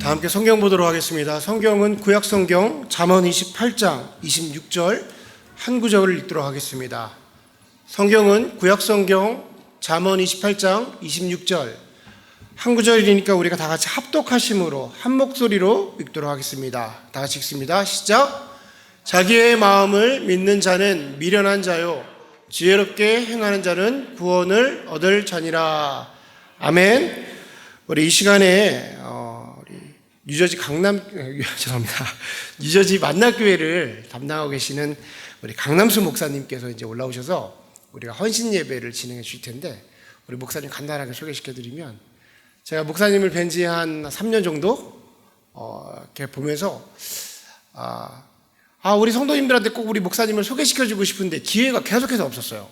다 함께 성경 보도록 하겠습니다. 성경은 구약성경 잠언 28장 26절 한 구절을 읽도록 하겠습니다. 성경은 구약성경 잠언 28장 26절 한 구절이니까 우리가 다 같이 합독하심으로 한 목소리로 읽도록 하겠습니다. 다 같이 읽습니다. 시작. 자기의 마음을 믿는 자는 미련한 자요 지혜롭게 행하는 자는 구원을 얻을 자니라. 아멘. 우리 이 시간에 뉴저지 뉴저지 만나교회를 담당하고 계시는 우리 강남수 목사님께서 이제 올라오셔서 우리가 헌신 예배를 진행해 주실 텐데, 우리 목사님 간단하게 소개시켜 드리면, 제가 목사님을 뵌 지 한 3년 정도 이렇게 보면서 우리 성도님들한테 꼭 우리 목사님을 소개시켜 주고 싶은데 기회가 계속해서 없었어요.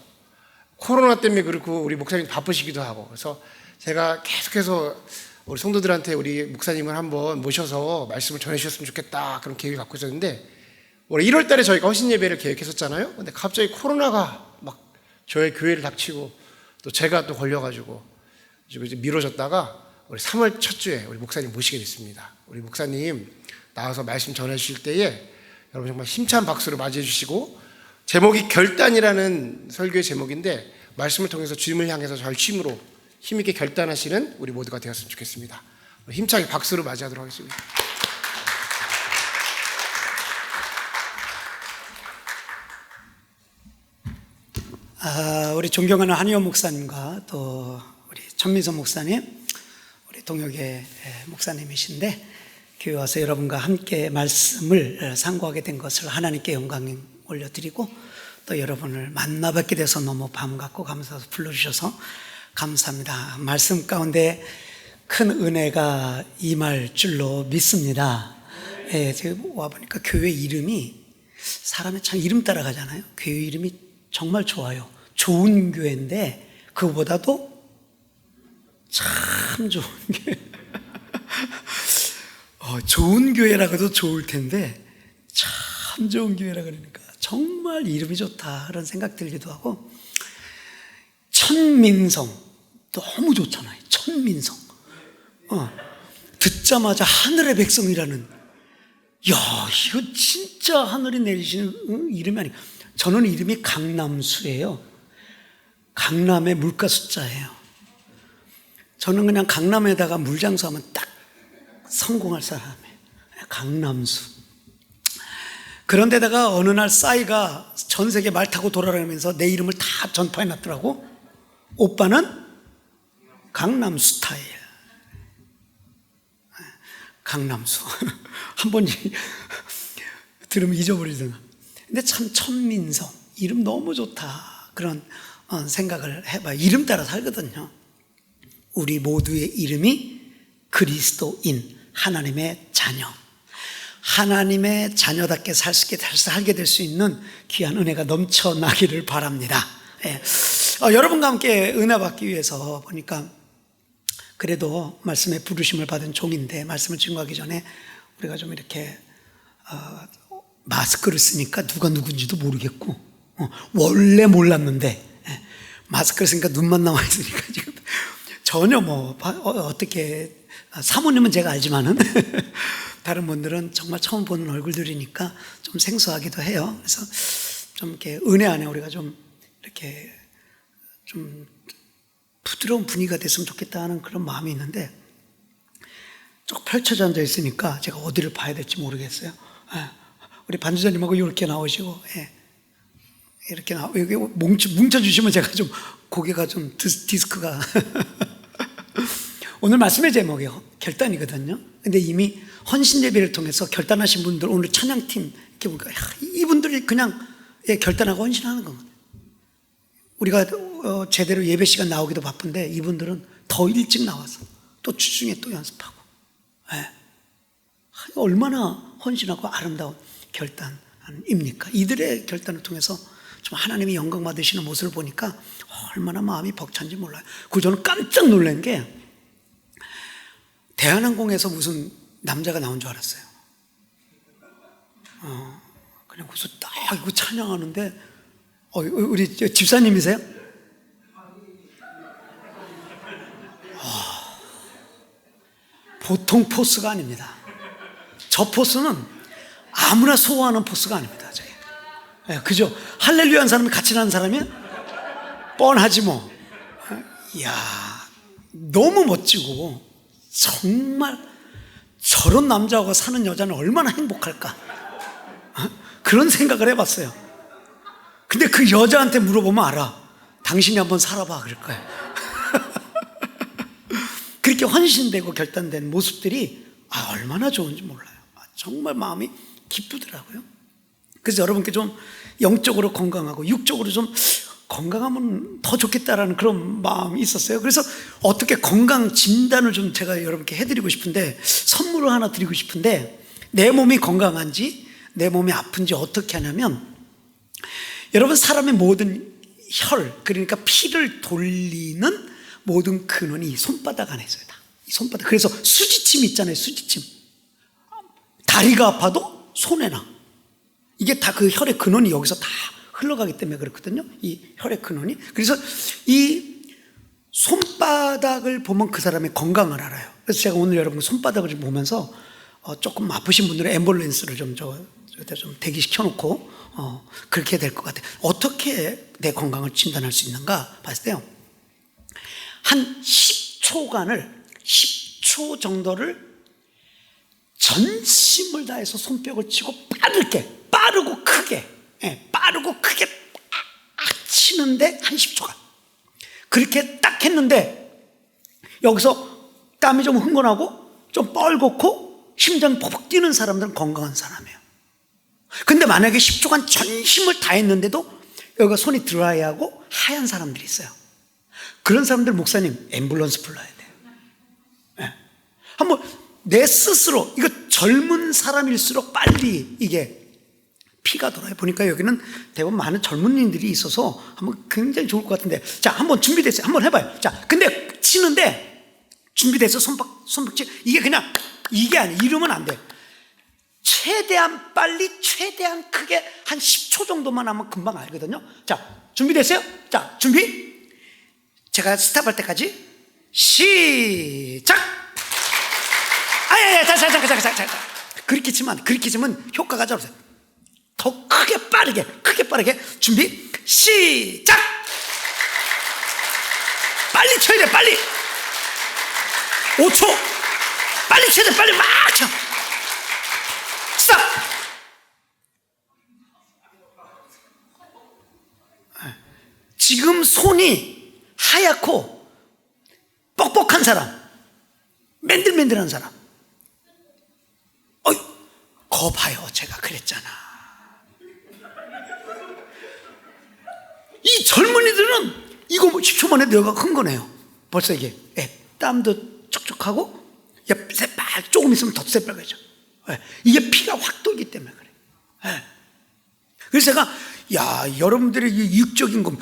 코로나 때문에 그렇고 우리 목사님 바쁘시기도 하고. 그래서 제가 계속해서 우리 성도들한테 우리 목사님을 한번 모셔서 말씀을 전해 주셨으면 좋겠다, 그런 계획을 갖고 있었는데, 올해 1월 달에 저희가 헌신 예배를 계획했었잖아요. 근데 갑자기 코로나가 막 저희 교회를 닥치고 또 제가 또 걸려가지고 이제 미뤄졌다가 우리 3월 첫 주에 우리 목사님 모시게 됐습니다. 우리 목사님 나와서 말씀 전해 주실 때에 여러분 정말 힘찬 박수로 맞이해 주시고, 제목이 결단이라는 설교의 제목인데, 말씀을 통해서 주님을 향해서 절심으로 힘있게 결단하시는 우리 모두가 되었으면 좋겠습니다. 힘차게 박수로 맞이하도록 하겠습니다. 우리 존경하는 한의원 목사님과 또 우리 천민선 목사님, 우리 동역의 목사님이신데, 교회 와서 여러분과 함께 말씀을 상고하게 된 것을 하나님께 영광 올려드리고, 또 여러분을 만나 뵙게 돼서 너무 반갑고 감사해서 불러주셔서 감사합니다. 말씀 가운데 큰 은혜가 임할 줄로 믿습니다. 제가 와보니까 교회 이름이 사람이 참 이름 따라가잖아요. 교회 이름이 정말 좋아요. 좋은 교회인데 그거보다도 참 좋은 교회. 좋은 교회라고 해도 좋을 텐데 참 좋은 교회라 그러니까 정말 이름이 좋다 그런 생각 들기도 하고, 천민성 너무 좋잖아요. 천민성 듣자마자 하늘의 백성이라는, 야, 이거 진짜 하늘이 내리시는 이름이 아니에요. 저는 이름이 강남수예요. 강남의 물가 숫자예요. 저는 그냥 강남에다가 물장수하면 딱 성공할 사람이에요. 강남수. 그런데다가 어느 날 싸이가 전 세계 말 타고 돌아다니면서 내 이름을 다 전파해 놨더라고. 오빠는 강남스타일. 강남수. 한 번 들으면 잊어버리잖아. 근데 참 천민성, 이름 너무 좋다, 그런 생각을 해봐요. 이름 따라 살거든요. 우리 모두의 이름이 그리스도인, 하나님의 자녀, 하나님의 자녀답게 살게 될 수 있는 귀한 은혜가 넘쳐나기를 바랍니다. 여러분과 함께 은혜 받기 위해서 보니까, 그래도 말씀에 부르심을 받은 종인데, 말씀을 증거하기 전에 우리가 좀 이렇게 마스크를 쓰니까 누가 누군지도 모르겠고, 원래 몰랐는데 마스크를 쓰니까 눈만 나와 있으니까 지금 전혀 어떻게, 사모님은 제가 알지만은 다른 분들은 정말 처음 보는 얼굴들이니까 좀 생소하기도 해요. 그래서 좀 이렇게 은혜 안에 우리가 좀 이렇게 좀 부드러운 분위기가 됐으면 좋겠다는 그런 마음이 있는데, 쭉 펼쳐져 앉아 있으니까 제가 어디를 봐야 될지 모르겠어요. 우리 반주자님하고 이렇게 나오시고, 이렇게 여기 뭉쳐주시면 제가 좀 고개가 좀 디스크가 오늘 말씀의 제목이 결단이거든요. 근데 이미 헌신 예배를 통해서 결단하신 분들, 오늘 찬양팀 이렇게 보니까 이분들이 그냥 결단하고 헌신하는 겁니다. 우리가 제대로 예배 시간 나오기도 바쁜데 이분들은 더 일찍 나와서 또 주중에 또 연습하고, 얼마나 헌신하고 아름다운 결단입니까? 이들의 결단을 통해서 좀 하나님이 영광 받으시는 모습을 보니까 얼마나 마음이 벅찬지 몰라요. 그 저는 깜짝 놀란 게, 대한항공에서 무슨 남자가 나온 줄 알았어요. 그냥 거기서 딱 이거 찬양하는데, 우리 집사님이세요? 보통 포스가 아닙니다. 저 포스는 아무나 소화하는 포스가 아닙니다. 저게. 예, 그죠? 할렐루야 한 사람이 같이 나는 사람이야? 뻔하지 뭐. 이야, 너무 멋지고 정말 저런 남자하고 사는 여자는 얼마나 행복할까? 그런 생각을 해봤어요. 근데 그 여자한테 물어보면 알아. 당신이 한번 살아봐 그럴 거야. 그렇게 헌신되고 결단된 모습들이 얼마나 좋은지 몰라요. 정말 마음이 기쁘더라고요. 그래서 여러분께 좀 영적으로 건강하고 육적으로 좀 건강하면 더 좋겠다라는 그런 마음이 있었어요. 그래서 어떻게 건강 진단을 좀 제가 여러분께 해드리고 싶은데, 선물을 하나 드리고 싶은데, 내 몸이 건강한지 내 몸이 아픈지 어떻게 하냐면, 여러분 사람의 모든 혈, 그러니까 피를 돌리는 모든 근원이 손바닥 안에 있어요. 다. 이 손바닥. 그래서 수지침 있잖아요. 수지침. 다리가 아파도 손에 나. 이게 다 그 혈의 근원이 여기서 다 흘러가기 때문에 그렇거든요. 이 혈의 근원이. 그래서 이 손바닥을 보면 그 사람의 건강을 알아요. 그래서 제가 오늘 여러분 손바닥을 좀 보면서 조금 아프신 분들은 앰뷸런스를 좀 대기시켜 놓고 그렇게 될 것 같아요. 어떻게 내 건강을 진단할 수 있는가 봤을 때요, 한 10초 정도를 전심을 다해서 손뼉을 치고 빠르고 크게 치는데 한 10초간 그렇게 딱 했는데, 여기서 땀이 좀 흥건하고 좀 뻘겋고 심장이 퍽퍽 뛰는 사람들은 건강한 사람이에요. 근데 만약에 10초간 전심을 다했는데도 여기가 손이 드라이하고 하얀 사람들이 있어요. 그런 사람들, 목사님 앰뷸런스 불러야 돼요. 네. 한번 내 스스로, 이거 젊은 사람일수록 빨리 이게 피가 돌아요. 보니까 여기는 대부분 많은 젊은이들이 있어서 한번 굉장히 좋을 것 같은데, 자, 한번 준비됐어요. 한번 해봐요. 자, 근데 치는데 준비돼서 손박치, 이게 그냥 이게 아니에요. 이러면 안 돼. 최대한 빨리, 최대한 크게 한 10초 정도만 하면 금방 알거든요. 자, 준비됐어요? 자, 준비. 제가 스탑할 때까지 시작. 자. 그렇게 치면 효과가 잘 없어요. 더 크게 빠르게 준비 시작. 빨리 쳐야 돼. 빨리 5초 빨리 쳐야 돼. 빨리 막 쳐. 스탑. 지금 손이 하얗고 뻑뻑한 사람, 맨들맨들한 사람, 거 봐요. 제가 그랬잖아. 이 젊은이들은 이거 10초 만에 뇌가 흥건해요. 벌써 이게 땀도 촉촉하고, 조금 있으면 더 새빨개져. 이게 피가 확 돌기 때문에 그래. 그래서 제가 여러분들의 이 육적인 것,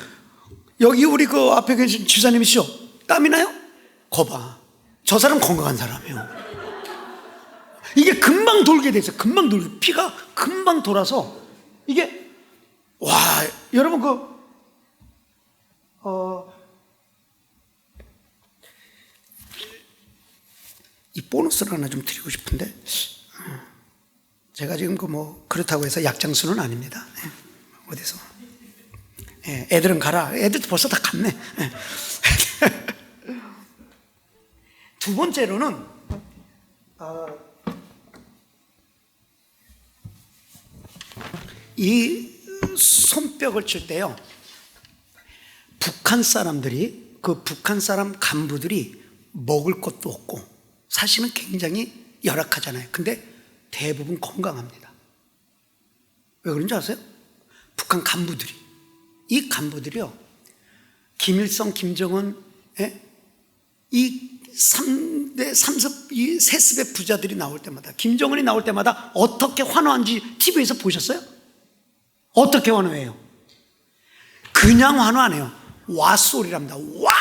여기 우리 그 앞에 계신 지사님이시죠? 땀이 나요? 거 봐. 저 사람 건강한 사람이에요. 이게 금방 돌게 돼 있어요. 피가 금방 돌아서 이게, 여러분 이 보너스를 하나 좀 드리고 싶은데, 제가 지금 그렇다고 해서 약장수는 아닙니다. 어디서 애들은 가라. 애들도 벌써 다 갔네. 두 번째로는 이 손뼉을 칠 때요, 북한 사람들이, 그 북한 사람 간부들이 먹을 것도 없고 사실은 굉장히 열악하잖아요. 근데 대부분 건강합니다. 왜 그런지 아세요? 북한 간부들이, 이 간부들이요, 김일성, 김정은, 이 3대, 3섭, 이 세습의 부자들이 나올 때마다, 김정은이 나올 때마다 어떻게 환호한지 TV에서 보셨어요? 어떻게 환호해요? 그냥 환호 안 해요. 와 소리랍니다. 와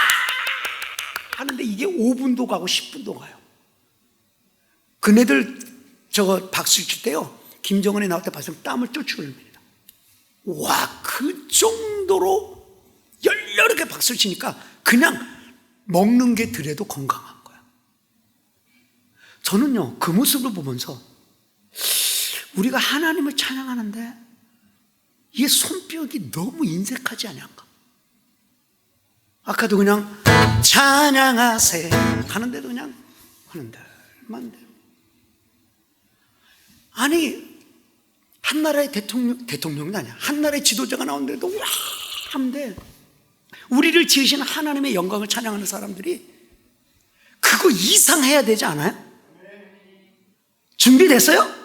하는데 이게 5분도 가고 10분도 가요. 그네들 박수 칠 때요, 김정은이 나올 때 봤으면 땀을 쫄쫄 흘립니다. 와, 그 정도로 열렬하게 박수를 치니까 그냥 먹는 게 덜해도 건강한 거야. 저는요, 그 모습을 보면서 우리가 하나님을 찬양하는데 이 손뼉이 너무 인색하지 않을까? 아까도 그냥 찬양하세 하는데도 그냥 하는데 만대로. 아니, 한 나라의 대통령은 아니야. 한 나라의 지도자가 나오는데도 와 하는데, 우리를 지으신 하나님의 영광을 찬양하는 사람들이 그거 이상 해야 되지 않아요? 준비됐어요?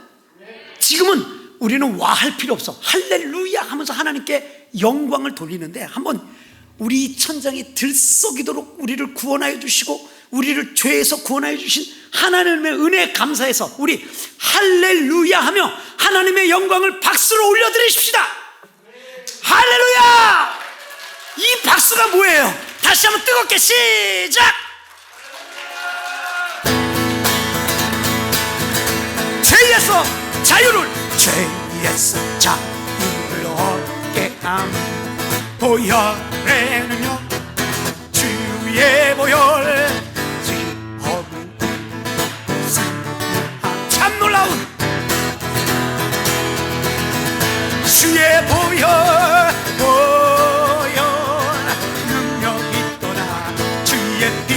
지금은 우리는 와 할 필요 없어. 할렐루야 하면서 하나님께 영광을 돌리는데, 한번 우리 천장이 들썩이도록 우리를 구원하여 주시고 우리를 죄에서 구원하여 주신 하나님의 은혜에 감사해서 우리 할렐루야 하며 하나님의 영광을 박수로 올려드리십시다. 할렐루야! 이 박수가 뭐예요? 다시 한번 뜨겁게 시작! 죄에서 자유를, 죄에서 자유를 얻게 함. 보혈에는요 주의 보혈, 지험을 승리함. 참 놀라운 주의 보혈, 보혈 능력이 떠나 주의 피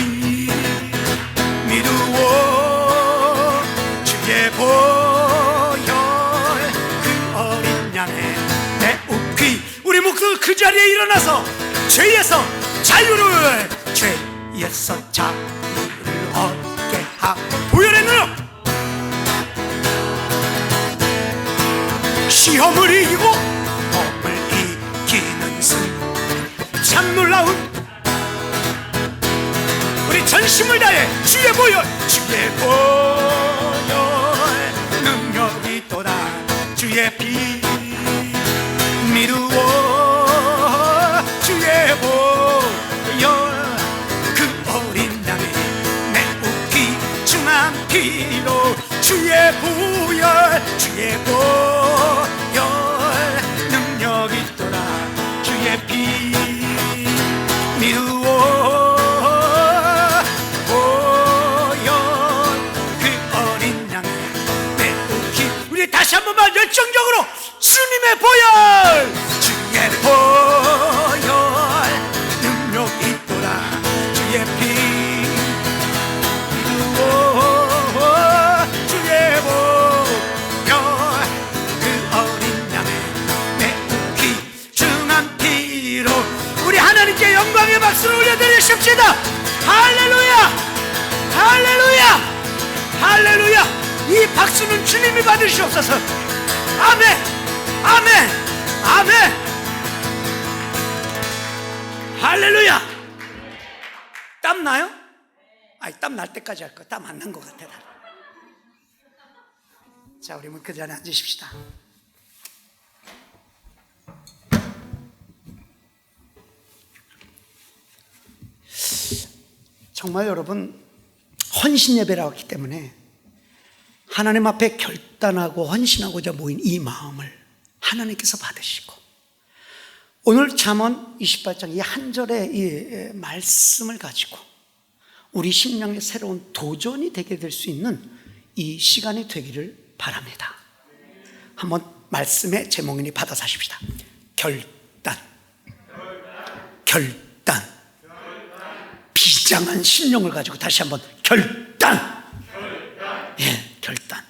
미루어, 주의 보혈 그 어린 양의 내 우피. 우리 목소리 그 자리에 일어나서 죄에서 자유를, 죄에서 자유를 얻게 하고 보혈의 능력, 시험을 이기고 범을 이기는 승. 참 놀라운 우리 전심을 다해 주의 보혈, 주의 보혈 능력이 또다 주의 피 미루어, 주의 보혈 그 어린 양의 매우기 중한 피로, 주의 보혈, 주의 보혈 능력이 있도다 주의 피 미루어, 보혈 그 어린 양의 매우기. 우리 다시 한 번만 열정적으로 주님의 보혈, 주의 보혈 능력이 있도다 주의 피 미루어, 주의 보혈 그 어린 양의 매우기 중한 피로. 우리 하나님께 영광의 박수를 올려드리십시다. 할렐루야, 할렐루야, 할렐루야. 이 박수는 주님이 받으시옵소서. 아멘, 아멘, 아멘. 할렐루야. 땀 나요? 아니, 땀 날 때까지 할 거야. 땀 안 난 것 같아. 자, 우리 그 자리에 앉으십시다. 정말 여러분, 헌신 예배라고 했기 때문에 하나님 앞에 결단하고 헌신하고자 모인 이 마음을 하나님께서 받으시고, 오늘 잠언 28장 이 한 절의 이 말씀을 가지고 우리 심령의 새로운 도전이 되게 될 수 있는 이 시간이 되기를 바랍니다. 한번 말씀의 제목이니 받아서 하십시다. 결단, 결단. 비장한 심령을 가지고 다시 한번 결단. 예, 결단.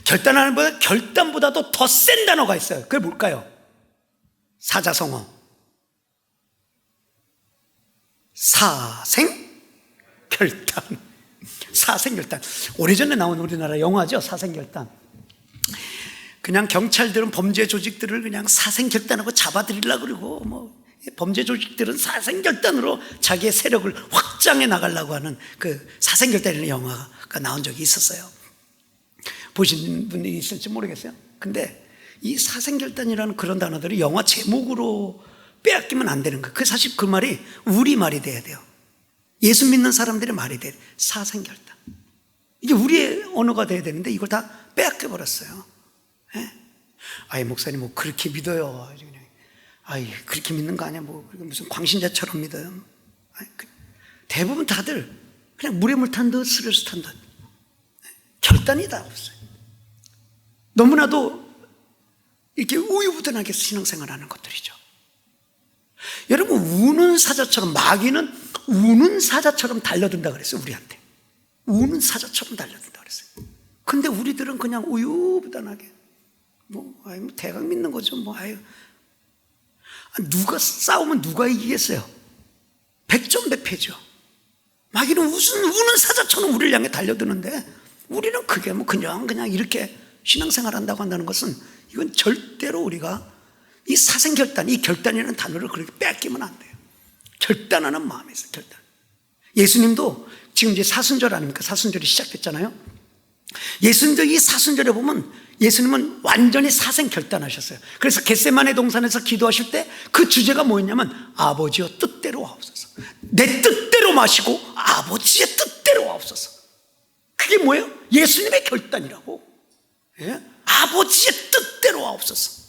결단하는 것보다, 결단보다도 더 센 단어가 있어요. 그게 뭘까요? 사자성어. 사생결단. 사생결단. 오래전에 나온 우리나라 영화죠, 사생결단. 그냥 경찰들은 범죄 조직들을 그냥 사생결단하고 잡아들이려고 그러고, 뭐 범죄 조직들은 사생결단으로 자기의 세력을 확장해 나가려고 하는 그 사생결단이라는 영화가 나온 적이 있었어요. 보신 분이 있을지 모르겠어요. 근데 이 사생결단이라는 그런 단어들이 영화 제목으로 빼앗기면 안 되는 거예요. 그 사실 그 말이 우리 말이 돼야 돼요. 예수 믿는 사람들의 말이 돼야 돼요. 사생결단. 이게 우리의 언어가 돼야 되는데 이걸 다 빼앗겨 버렸어요. 예? 아이, 목사님 뭐 그렇게 믿어요. 아이, 그렇게 믿는 거 아니야? 뭐 무슨 광신자처럼 믿어요. 아이, 대부분 다들 그냥 물에 물 탄 듯 스르스 탄 듯. 결단이 다 없어요. 너무나도 이렇게 우유부단하게 신앙생활하는 것들이죠. 여러분, 우는 사자처럼, 마귀는 우는 사자처럼 달려든다 그랬어요. 우리한테 우는 사자처럼 달려든다 그랬어요. 근데 우리들은 그냥 우유부단하게 대강 믿는 거죠. 누가 싸우면 누가 이기겠어요? 백전백패죠. 마귀는 우는 사자처럼 우리를 향해 달려드는데, 우리는 그게 그냥 이렇게 신앙생활한다고 한다는 것은, 이건 절대로 우리가 이 사생결단, 이 결단이라는 단어를 그렇게 뺏기면 안 돼요. 결단하는 마음이 있어요. 결단. 예수님도 지금 이제 사순절 아닙니까? 사순절이 시작됐잖아요. 예수님도 이 사순절에 보면 예수님은 완전히 사생결단하셨어요. 그래서 겟세마네 동산에서 기도하실 때 그 주제가 뭐였냐면, 아버지여 뜻대로 하옵소서. 내 뜻대로 마시고 아버지의 뜻대로 하옵소서. 그게 뭐예요? 예수님의 결단이라고. 예? 아버지의 뜻대로 하옵소서.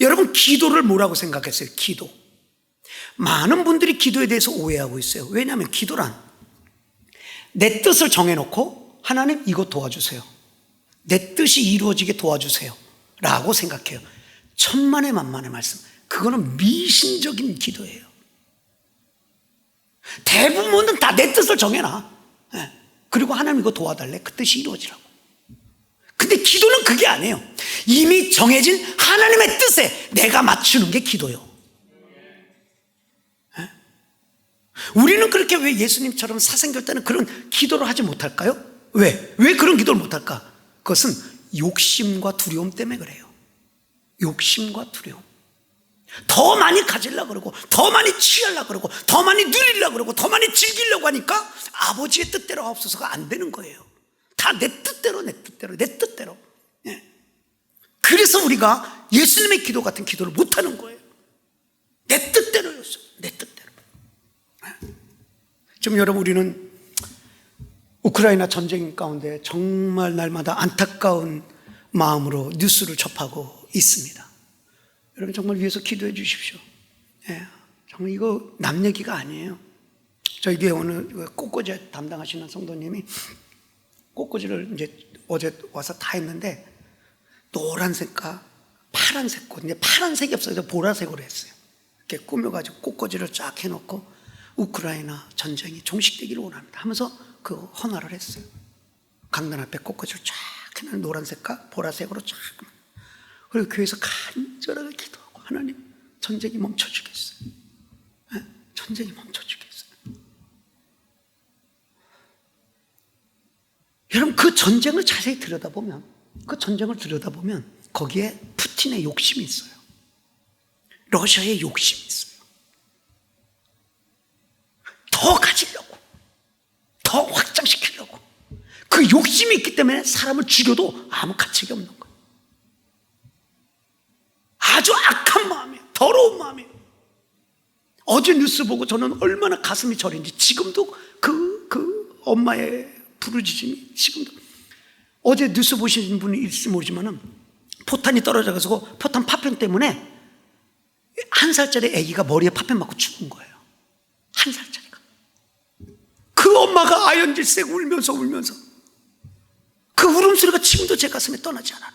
여러분, 기도를 뭐라고 생각했어요? 기도. 많은 분들이 기도에 대해서 오해하고 있어요. 왜냐하면 기도란 내 뜻을 정해놓고, 하나님 이거 도와주세요, 내 뜻이 이루어지게 도와주세요 라고 생각해요. 천만의 만만의 말씀, 그거는 미신적인 기도예요. 대부분은 다 내 뜻을 정해놔. 그리고 하나님 이거 도와달래, 그 뜻이 이루어지라고. 근데 기도는 그게 아니에요. 이미 정해진 하나님의 뜻에 내가 맞추는 게 기도예요. 우리는 그렇게 왜 예수님처럼 사생결단은 그런 기도를 하지 못할까요? 왜 그런 기도를 못할까? 그것은 욕심과 두려움 때문에 그래요. 욕심과 두려움. 더 많이 가지려고 그러고, 더 많이 취하려고 그러고, 더 많이 누리려고 그러고, 더 많이 즐기려고 하니까 아버지의 뜻대로 하옵소서가 안 되는 거예요. 다 내 뜻대로. 예. 그래서 우리가 예수님의 기도 같은 기도를 못하는 거예요. 내 뜻대로였어. 내 뜻대로. 지금 여러분, 우리는 우크라이나 전쟁 가운데 정말 날마다 안타까운 마음으로 뉴스를 접하고 있습니다. 여러분, 정말 위해서 기도해 주십시오. 예, 정말 이거 남 얘기가 아니에요. 저희 교회 오늘 꽃꽂이 담당하시는 성도님이 꽃꽂이를 이제 어제 와서 다 했는데, 노란색과 파란색 꽃, 이제 파란색이 없어서 보라색으로 했어요. 이렇게 꾸며가지고 꽃꽂이를 쫙 해놓고, 우크라이나 전쟁이 종식되기를 원합니다 하면서 그 헌화를 했어요. 강단 앞에 꽃꽂이를 쫙 해놓은 노란색과 보라색으로 쫙. 그리고 교회에서 간절하게 기도하고, 하나님 전쟁이 멈춰주겠어요. 네? 전쟁이 멈춰주겠어요. 여러분, 그 전쟁을 자세히 들여다보면, 거기에 푸틴의 욕심이 있어요. 러시아의 욕심이 있어요. 더 가지려고, 더 확장시키려고. 그 욕심이 있기 때문에 사람을 죽여도 아무 가치가 없는 거예요. 아주 악한 마음이에요. 더러운 마음이에요. 어제 뉴스 보고 저는 얼마나 가슴이 저린지, 지금도 그 엄마의 부르짖음이 지금도. 어제 뉴스 보신 분이 있을지 모르지만은 포탄이 떨어져가지고 포탄 파편 때문에 1살짜리 아기가 머리에 파편 맞고 죽은 거예요. 1살짜리가. 그 엄마가 아연질색 울면서 그 울음소리가 지금도 제 가슴에 떠나지 않아요.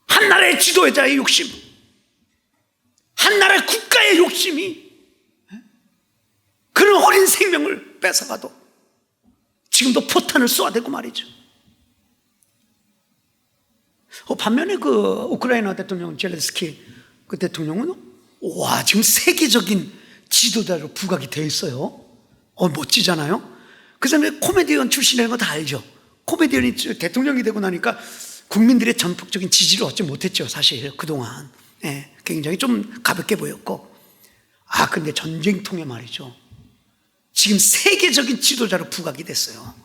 한 나라의 지도자의 욕심, 한 나라의 국가의 욕심이 그런 어린 생명을 뺏어가도 지금도 포탄을 쏘아대고 말이죠. 반면에 그 우크라이나 대통령 젤렌스키 그 대통령은 지금 세계적인 지도자로 부각이 되어 있어요. 멋지잖아요. 그 사람이 코미디언 출신이라는 거 다 알죠. 코미디언이 대통령이 되고 나니까 국민들의 전폭적인 지지를 얻지 못했죠, 사실 그동안. 예, 굉장히 좀 가볍게 보였고. 근데 전쟁통에 말이죠, 지금 세계적인 지도자로 부각이 됐어요.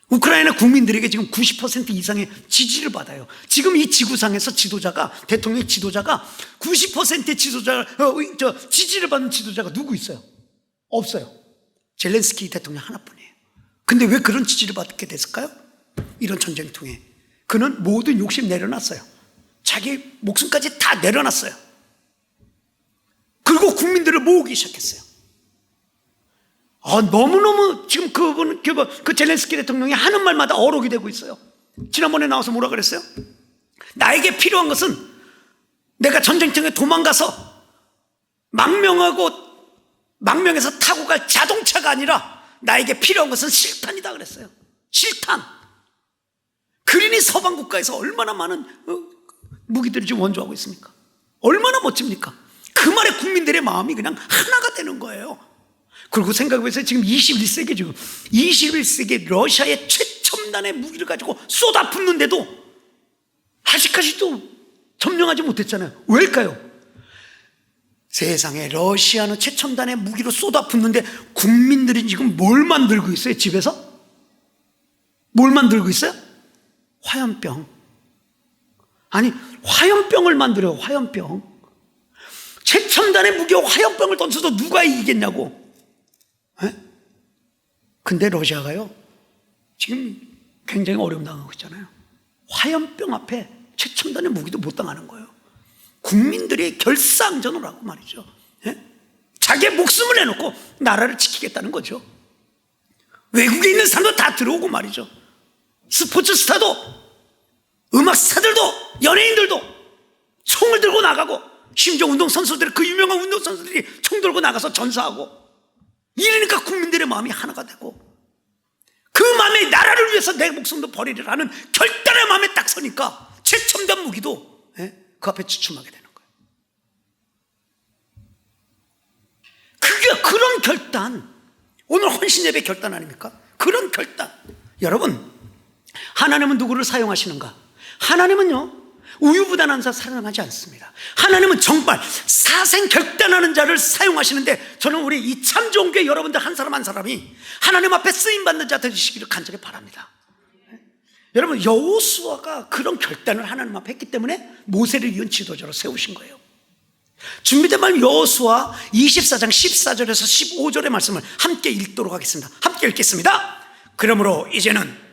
우크라이나 국민들에게 지금 90% 이상의 지지를 받아요. 지금 이 지구상에서 대통령 지도자가 90%의 지지를 받는 지도자가 누구 있어요? 없어요. 젤렌스키 대통령 하나뿐이에요. 근데 왜 그런 지지를 받게 됐을까요? 이런 전쟁통에. 그는 모든 욕심 내려놨어요. 자기 목숨까지 다 내려놨어요. 그리고 국민들을 모으기 시작했어요. 너무너무 지금 그 젤렌스키 대통령이 하는 말마다 어록이 되고 있어요. 지난번에 나와서 뭐라 그랬어요? 나에게 필요한 것은 내가 전쟁터에 도망가서 망명해서 타고 갈 자동차가 아니라 나에게 필요한 것은 실탄이다 그랬어요. 실탄. 그린이 서방 국가에서 얼마나 많은 무기들을 지금 원조하고 있습니까? 얼마나 멋집니까? 그 말에 국민들의 마음이 그냥 하나가 되는 거예요. 그리고 생각해보세요. 지금 21세기 러시아의 최첨단의 무기를 가지고 쏟아붓는데도 아직까지도 점령하지 못했잖아요. 왜일까요? 세상에 러시아는 최첨단의 무기로 쏟아붓는데 국민들이 지금 뭘 만들고 있어요? 집에서? 뭘 만들고 있어요? 화염병. 아니, 화염병을 만들어요. 화염병. 최첨단의 무기와 화염병을 던져서 누가 이기겠냐고. 에? 근데 러시아가요 지금 굉장히 어려움 당하고 있잖아요. 화염병 앞에 최첨단의 무기도 못 당하는 거예요. 국민들이 결사항전을 하고 말이죠. 에? 자기의 목숨을 내놓고 나라를 지키겠다는 거죠. 외국에 있는 사람도 다 들어오고 말이죠. 스포츠 스타도, 음악 스타들도, 연예인들도 총을 들고 나가고, 심지어 운동선수들, 그 유명한 운동선수들이 총 들고 나가서 전사하고, 이러니까 국민들의 마음이 하나가 되고, 그 마음에 나라를 위해서 내 목숨도 버리려는 결단의 마음에 딱 서니까 최첨단 무기도 그 앞에 주춤하게 되는 거예요. 그게 그런 결단, 오늘 헌신예배 결단 아닙니까? 그런 결단. 여러분, 하나님은 누구를 사용하시는가? 하나님은요 우유부단한 자 사랑하지 않습니다. 하나님은 정말 사생 결단하는 자를 사용하시는데, 저는 우리 이 참종교회 여러분들 한 사람 한 사람이 하나님 앞에 쓰임받는 자 되시기를 간절히 바랍니다. 여러분, 여호수아가 그런 결단을 하나님 앞에 했기 때문에 모세를 이은 지도자로 세우신 거예요. 준비된 말씀 여호수아 24장 14절에서 15절의 말씀을 함께 읽도록 하겠습니다. 함께 읽겠습니다. 그러므로 이제는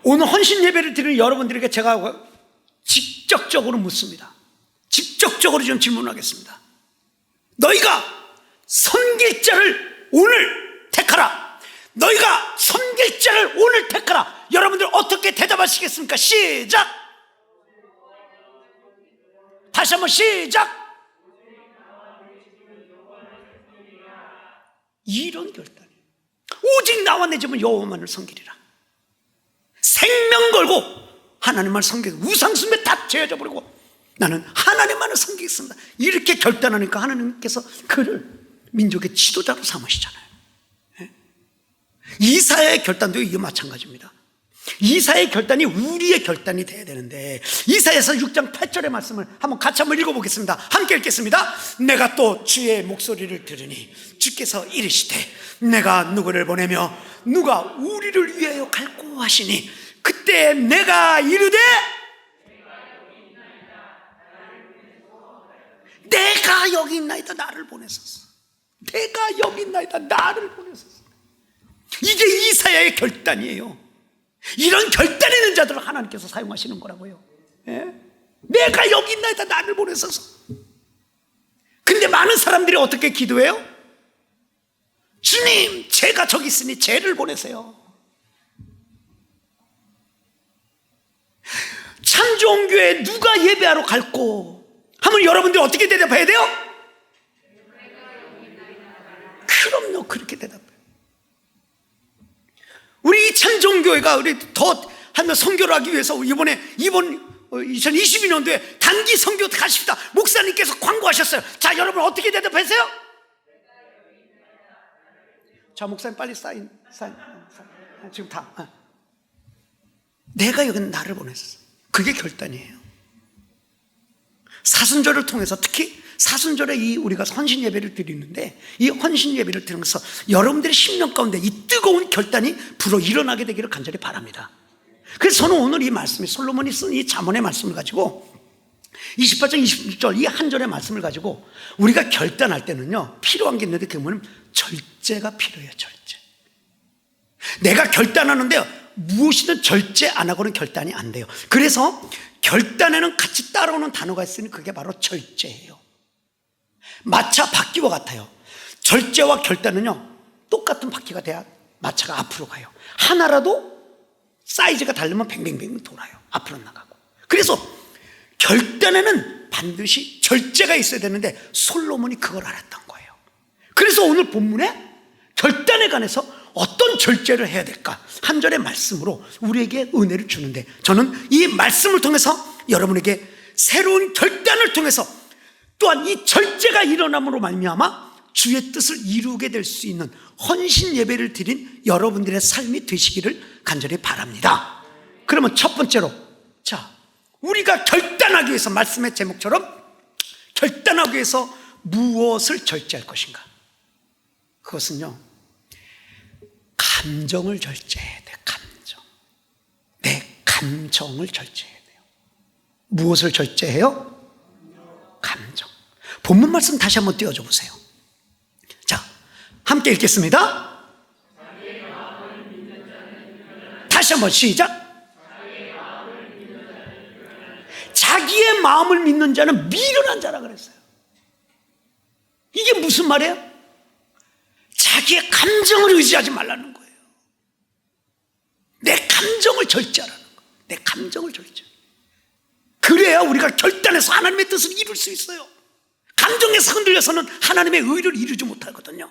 오늘 헌신 예배를 드리는 여러분들에게 제가 직접적으로 묻습니다. 직접적으로 좀 질문하겠습니다. 너희가 섬길 자를 오늘 택하라. 너희가 섬길 자를 오늘 택하라. 여러분들 어떻게 대답하시겠습니까? 시작. 다시 한번 시작. 이런 결단이에요. 오직 나와 내 집은 여호와만을 섬기리라. 생명 걸고 하나님만 섬기고, 우상숭배 다 제어져 버리고 나는 하나님만을 섬기겠습니다. 이렇게 결단하니까 하나님께서 그를 민족의 지도자로 삼으시잖아요. 이사야의 결단도 이게 마찬가지입니다. 이사야의 결단이 우리의 결단이 돼야 되는데, 이사야서 6장 8절의 말씀을 같이 한번 읽어보겠습니다. 함께 읽겠습니다. 내가 또 주의 목소리를 들으니 주께서 이르시되 내가 누구를 보내며 누가 우리를 위하여 갈고 하시니, 그때 내가 이르되 내가 여기 있나이다 나를 보내소서. 내가 여기 있나이다 나를 보내소서. 이게 이사야의 결단이에요. 이런 결단 있는 자들을 하나님께서 사용하시는 거라고요. 예? 내가 여기 있나이다 나를 보내소서. 근데 많은 사람들이 어떻게 기도해요? 주님, 제가 저기 있으니 쟤를 보내세요. 참 좋은 교회에 누가 예배하러 갈고 하면 여러분들 어떻게 대답해야 돼요? 그럼요, 그렇게 대답해요. 우리 참 좋은 교회가 우리 더 하면 선교를 하기 위해서 이번 2022년도에 단기 선교 가십시다. 목사님께서 광고하셨어요. 자, 여러분 어떻게 대답하세요? 자, 목사님 빨리 사인. 지금 다. 내가 여기 나를 보냈어. 그게 결단이에요. 사순절을 통해서 특히 사순절에 이 우리가 헌신 예배를 드리는데, 이 헌신 예배를 드리면서 여러분들의 심령 가운데 이 뜨거운 결단이 불어 일어나게 되기를 간절히 바랍니다. 그래서 저는 오늘 이 말씀이, 솔로몬이 쓴 이 잠언의 말씀을 가지고 28장 26절 이 한 절의 말씀을 가지고 우리가 결단할 때는요, 필요한 게 있는데 그게 뭐냐면 절제가 필요해요. 절제. 내가 결단하는데 무엇이든 절제 안 하고는 결단이 안 돼요. 그래서 결단에는 같이 따라오는 단어가 있으니 그게 바로 절제예요. 마차 바퀴와 같아요. 절제와 결단은요, 똑같은 바퀴가 돼야 마차가 앞으로 가요. 하나라도 사이즈가 다르면 뱅뱅뱅 돌아요. 앞으로 나가고. 그래서 결단에는 반드시 절제가 있어야 되는데 솔로몬이 그걸 알았던 거예요. 그래서 오늘 본문에 결단에 관해서 어떤 절제를 해야 될까? 한 절의 말씀으로 우리에게 은혜를 주는데, 저는 이 말씀을 통해서 여러분에게 새로운 결단을 통해서 또한 이 절제가 일어남으로 말미암아 주의 뜻을 이루게 될 수 있는 헌신 예배를 드린 여러분들의 삶이 되시기를 간절히 바랍니다. 그러면 첫 번째로, 자, 우리가 결단하기 위해서, 말씀의 제목처럼 결단하기 위해서 무엇을 절제할 것인가? 그것은요, 감정을 절제해야 돼요. 감정. 내 감정을 절제해야 돼요. 무엇을 절제해요? 감정. 본문 말씀 다시 한번 띄워줘 보세요. 자, 함께 읽겠습니다. 다시 한번 시작. 자기의 마음을 믿는 자는 미련한 자라 그랬어요. 이게 무슨 말이에요? 자기의 감정을 의지하지 말라는 거예요. 내 감정을 절제하라는 거예요. 내 감정을 절제. 그래야 우리가 결단해서 하나님의 뜻을 이룰 수 있어요. 감정에서 흔들려서는 하나님의 의를 이루지 못하거든요.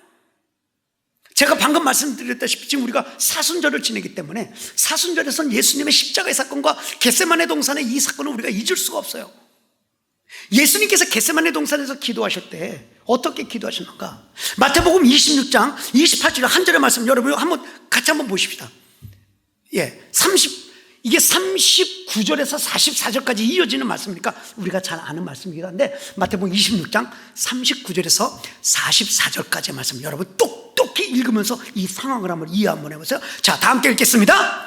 제가 방금 말씀드렸다시피 지금 우리가 사순절을 지내기 때문에 사순절에서는 예수님의 십자가의 사건과 겟세마네 동산의 이 사건을 우리가 잊을 수가 없어요. 예수님께서 겟세마네 동산에서 기도하실 때 어떻게 기도하셨는가? 마태복음 26장 28절 한 절의 말씀 여러분 같이 한번 보십시다. 예, 이게 39절에서 44절까지 이어지는 말씀이니까 우리가 잘 아는 말씀이기도 한데, 마태복음 26장 39절에서 44절까지의 말씀 여러분 똑똑히 읽으면서 이 상황을 한번 이해 한번 해보세요. 자, 다 함께 읽겠습니다.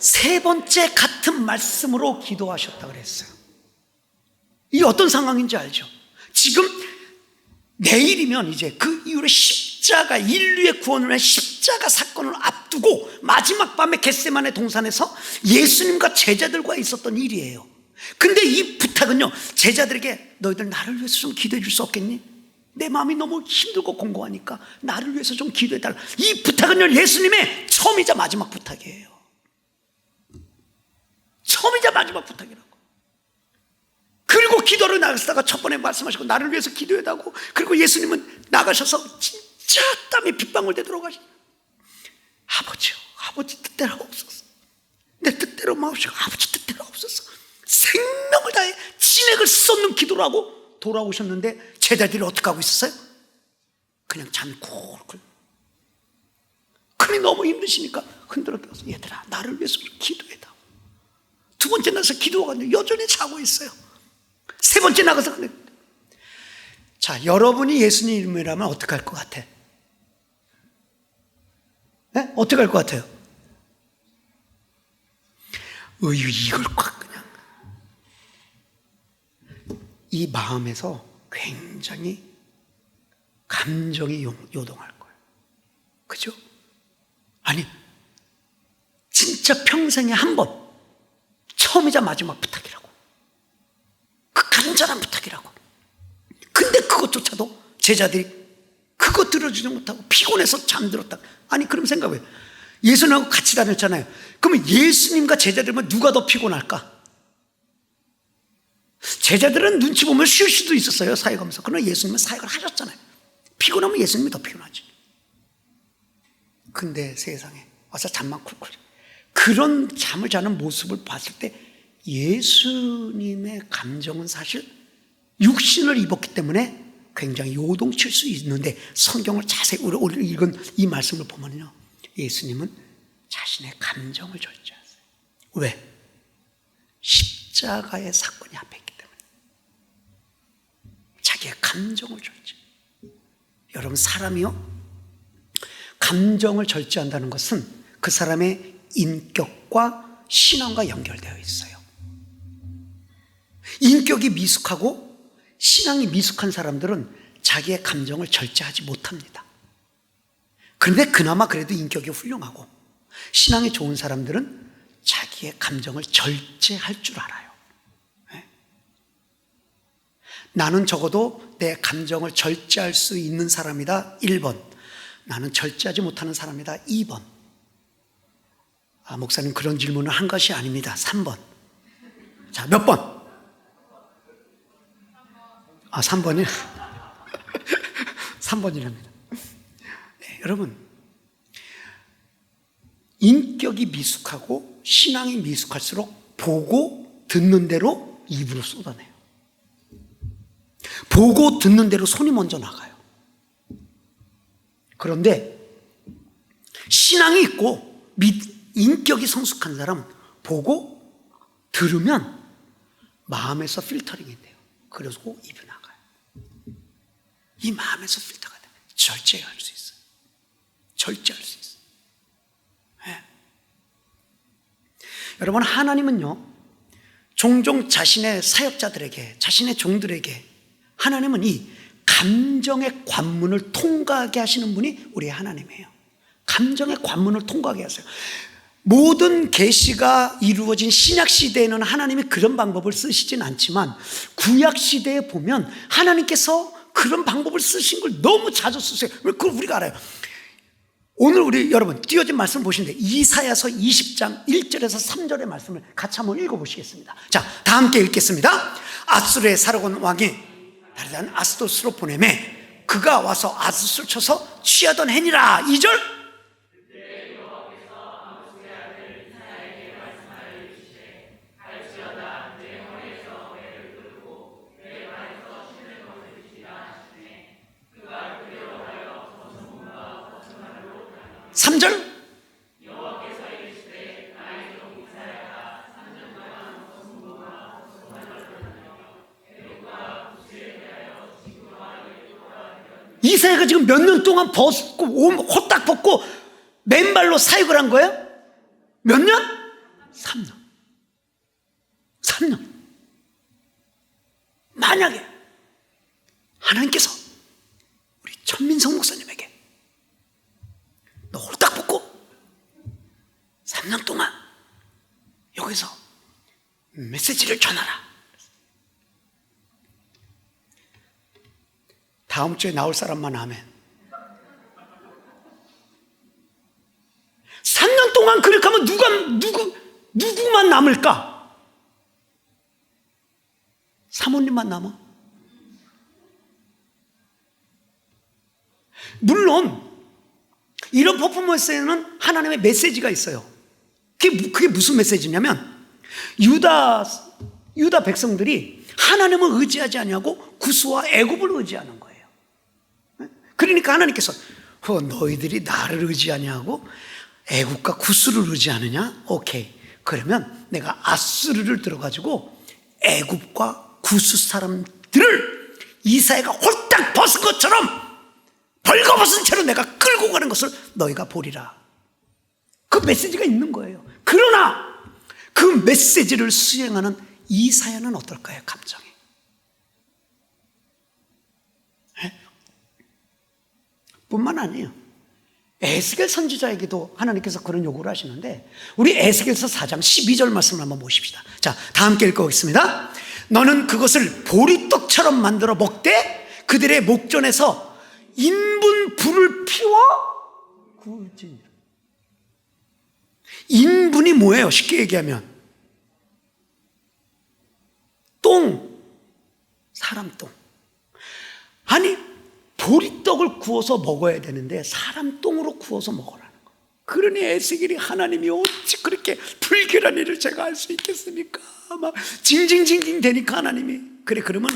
세 번째 같은 말씀으로 기도하셨다 그랬어요. 이게 어떤 상황인지 알죠? 지금 내일이면 이제 그 이후로 십자가, 인류의 구원을 위한 십자가 사건을 앞두고 마지막 밤에 겟세마네 동산에서 예수님과 제자들과 있었던 일이에요. 근데 이 부탁은요, 제자들에게 너희들 나를 위해서 좀 기도해 줄 수 없겠니? 내 마음이 너무 힘들고 공고하니까 나를 위해서 좀 기도해 달라. 이 부탁은요, 예수님의 처음이자 마지막 부탁이에요. 처음이자 마지막 부탁이라고. 그리고 기도를 나가시다가 첫 번에 말씀하시고 나를 위해서 기도해달라고, 그리고 예수님은 나가셔서 진짜 땀이 빗방울 되도록 하시고, 아버지요, 아버지 뜻대로 없었어. 내 뜻대로 마옵시고 아버지 뜻대로 없었어. 생명을 다해 진액을 쏟는 기도를 하고 돌아오셨는데 제자들이 어떻게 하고 있었어요? 그냥 잠이 콜콜. 그게 너무 힘드시니까 흔들었다고, 얘들아 나를 위해서 기도해다. 두 번째 나가서 기도가 여전히 자고 있어요. 세 번째 나가서 그래. 자, 여러분이 예수님이라면 어떻게 할 것 같아? 네? 어떻게 할 것 같아요? 이걸 꽉 그냥 이 마음에서 굉장히 감정이 요동할 거예요. 그죠? 아니, 진짜 평생에 한 번, 처음이자 마지막 부탁이라고. 그 간절한 부탁이라고. 근데 그것조차도 제자들이 그거 들어주지 못하고 피곤해서 잠들었다. 아니, 그럼 생각해요. 예수님하고 같이 다녔잖아요. 그러면 예수님과 제자들만 누가 더 피곤할까? 제자들은 눈치 보면 쉴 수도 있었어요, 사역하면서. 그러나 예수님은 사역을 하셨잖아요. 피곤하면 예수님이 더 피곤하지. 근데 세상에 와서 잠만 쿨쿨. 그런 잠을 자는 모습을 봤을 때 예수님의 감정은 사실 육신을 입었기 때문에 굉장히 요동칠 수 있는데, 성경을 자세히 우리 읽은 이 말씀을 보면요, 예수님은 자신의 감정을 절제하세요. 왜? 십자가의 사건이 앞에 있기 때문에. 자기의 감정을 절제. 여러분, 사람이요, 감정을 절제한다는 것은 그 사람의 인격과 신앙과 연결되어 있어요. 인격이 미숙하고 신앙이 미숙한 사람들은 자기의 감정을 절제하지 못합니다. 그런데 그나마 그래도 인격이 훌륭하고 신앙이 좋은 사람들은 자기의 감정을 절제할 줄 알아요. 네? 나는 적어도 내 감정을 절제할 수 있는 사람이다, 1번. 나는 절제하지 못하는 사람이다, 2번. 목사님, 그런 질문을 한 것이 아닙니다, 3번. 자, 몇 번? 3번이요? 3번이랍니다. 네, 여러분, 인격이 미숙하고 신앙이 미숙할수록 보고 듣는 대로 입으로 쏟아내요. 보고 듣는 대로 손이 먼저 나가요. 그런데 신앙이 있고 인격이 성숙한 사람은 보고 들으면 마음에서 필터링이 돼요. 그리고 입이 나가요. 이 마음에서 필터가 돼요. 절제할 수 있어요. 절제할 수 있어요. 네. 여러분, 하나님은요, 종종 자신의 사역자들에게, 자신의 종들에게 하나님은 이 감정의 관문을 통과하게 하시는 분이 우리 하나님이에요. 감정의 관문을 통과하게 하세요. 모든 계시가 이루어진 신약 시대에는 하나님이 그런 방법을 쓰시진 않지만 구약 시대에 보면 하나님께서 그런 방법을 쓰신 걸 너무 자주 쓰세요. 그걸 우리가 알아요. 오늘 우리 여러분 띄어진 말씀 보시는데 이사야서 20장 1절에서 3절의 말씀을 같이 한번 읽어보시겠습니다. 자, 다 함께 읽겠습니다. 아수르의 사르곤 왕이 다르단 아스도스로 보내매 그가 와서 아스를 쳐서 취하던 해니라. 2절. 이사야가 지금 몇 년 동안 벗고 호딱 벗고 맨발로 사역을 한 거예요? 몇 년? 3년. 3년. 만약에 하나님께서 우리 천민성 목사님에게 너 홀딱 벗고 3년 동안 여기서 메시지를 전하라. 다음 주에 나올 사람만 아멘. 3년 동안 그렇게 하면 누구만 남을까? 사모님만 남아? 물론 이런 퍼포먼스에는 하나님의 메시지가 있어요. 그게 무슨 메시지냐면 유다 백성들이 하나님을 의지하지 아니하고 구스와 애굽을 의지하는 거예요. 그러니까 하나님께서 너희들이 나를 의지하냐고 애굽과 구스를 의지하느냐? 오케이. 그러면 내가 아수르를 들어가지고 애굽과 구스 사람들을 이사야가 홀딱 벗은 것처럼 벌거벗은 채로 내가 끌고 가는 것을 너희가 보리라. 그 메시지가 있는 거예요. 그러나 그 메시지를 수행하는 이사야는 어떨까요? 감정이. 뿐만 아니에요. 에스겔 선지자에게도 하나님께서 그런 요구를 하시는데, 우리 에스겔서 4장 12절 말씀을 한번 보십시다. 자, 다 함께 읽어보겠습니다. 너는 그것을 보리떡처럼 만들어 먹되 그들의 목전에서 인분 불을 피워 구울지니라. 인분이 뭐예요? 쉽게 얘기하면 똥, 사람 똥. 아니, 보리떡을 구워서 먹어야 되는데 사람 똥으로 구워서 먹으라는 거. 그러니 에스겔이 하나님이 어찌 그렇게 불결한 일을 제가 할 수 있겠습니까? 막 징징징징 되니까 하나님이, 그래 그러면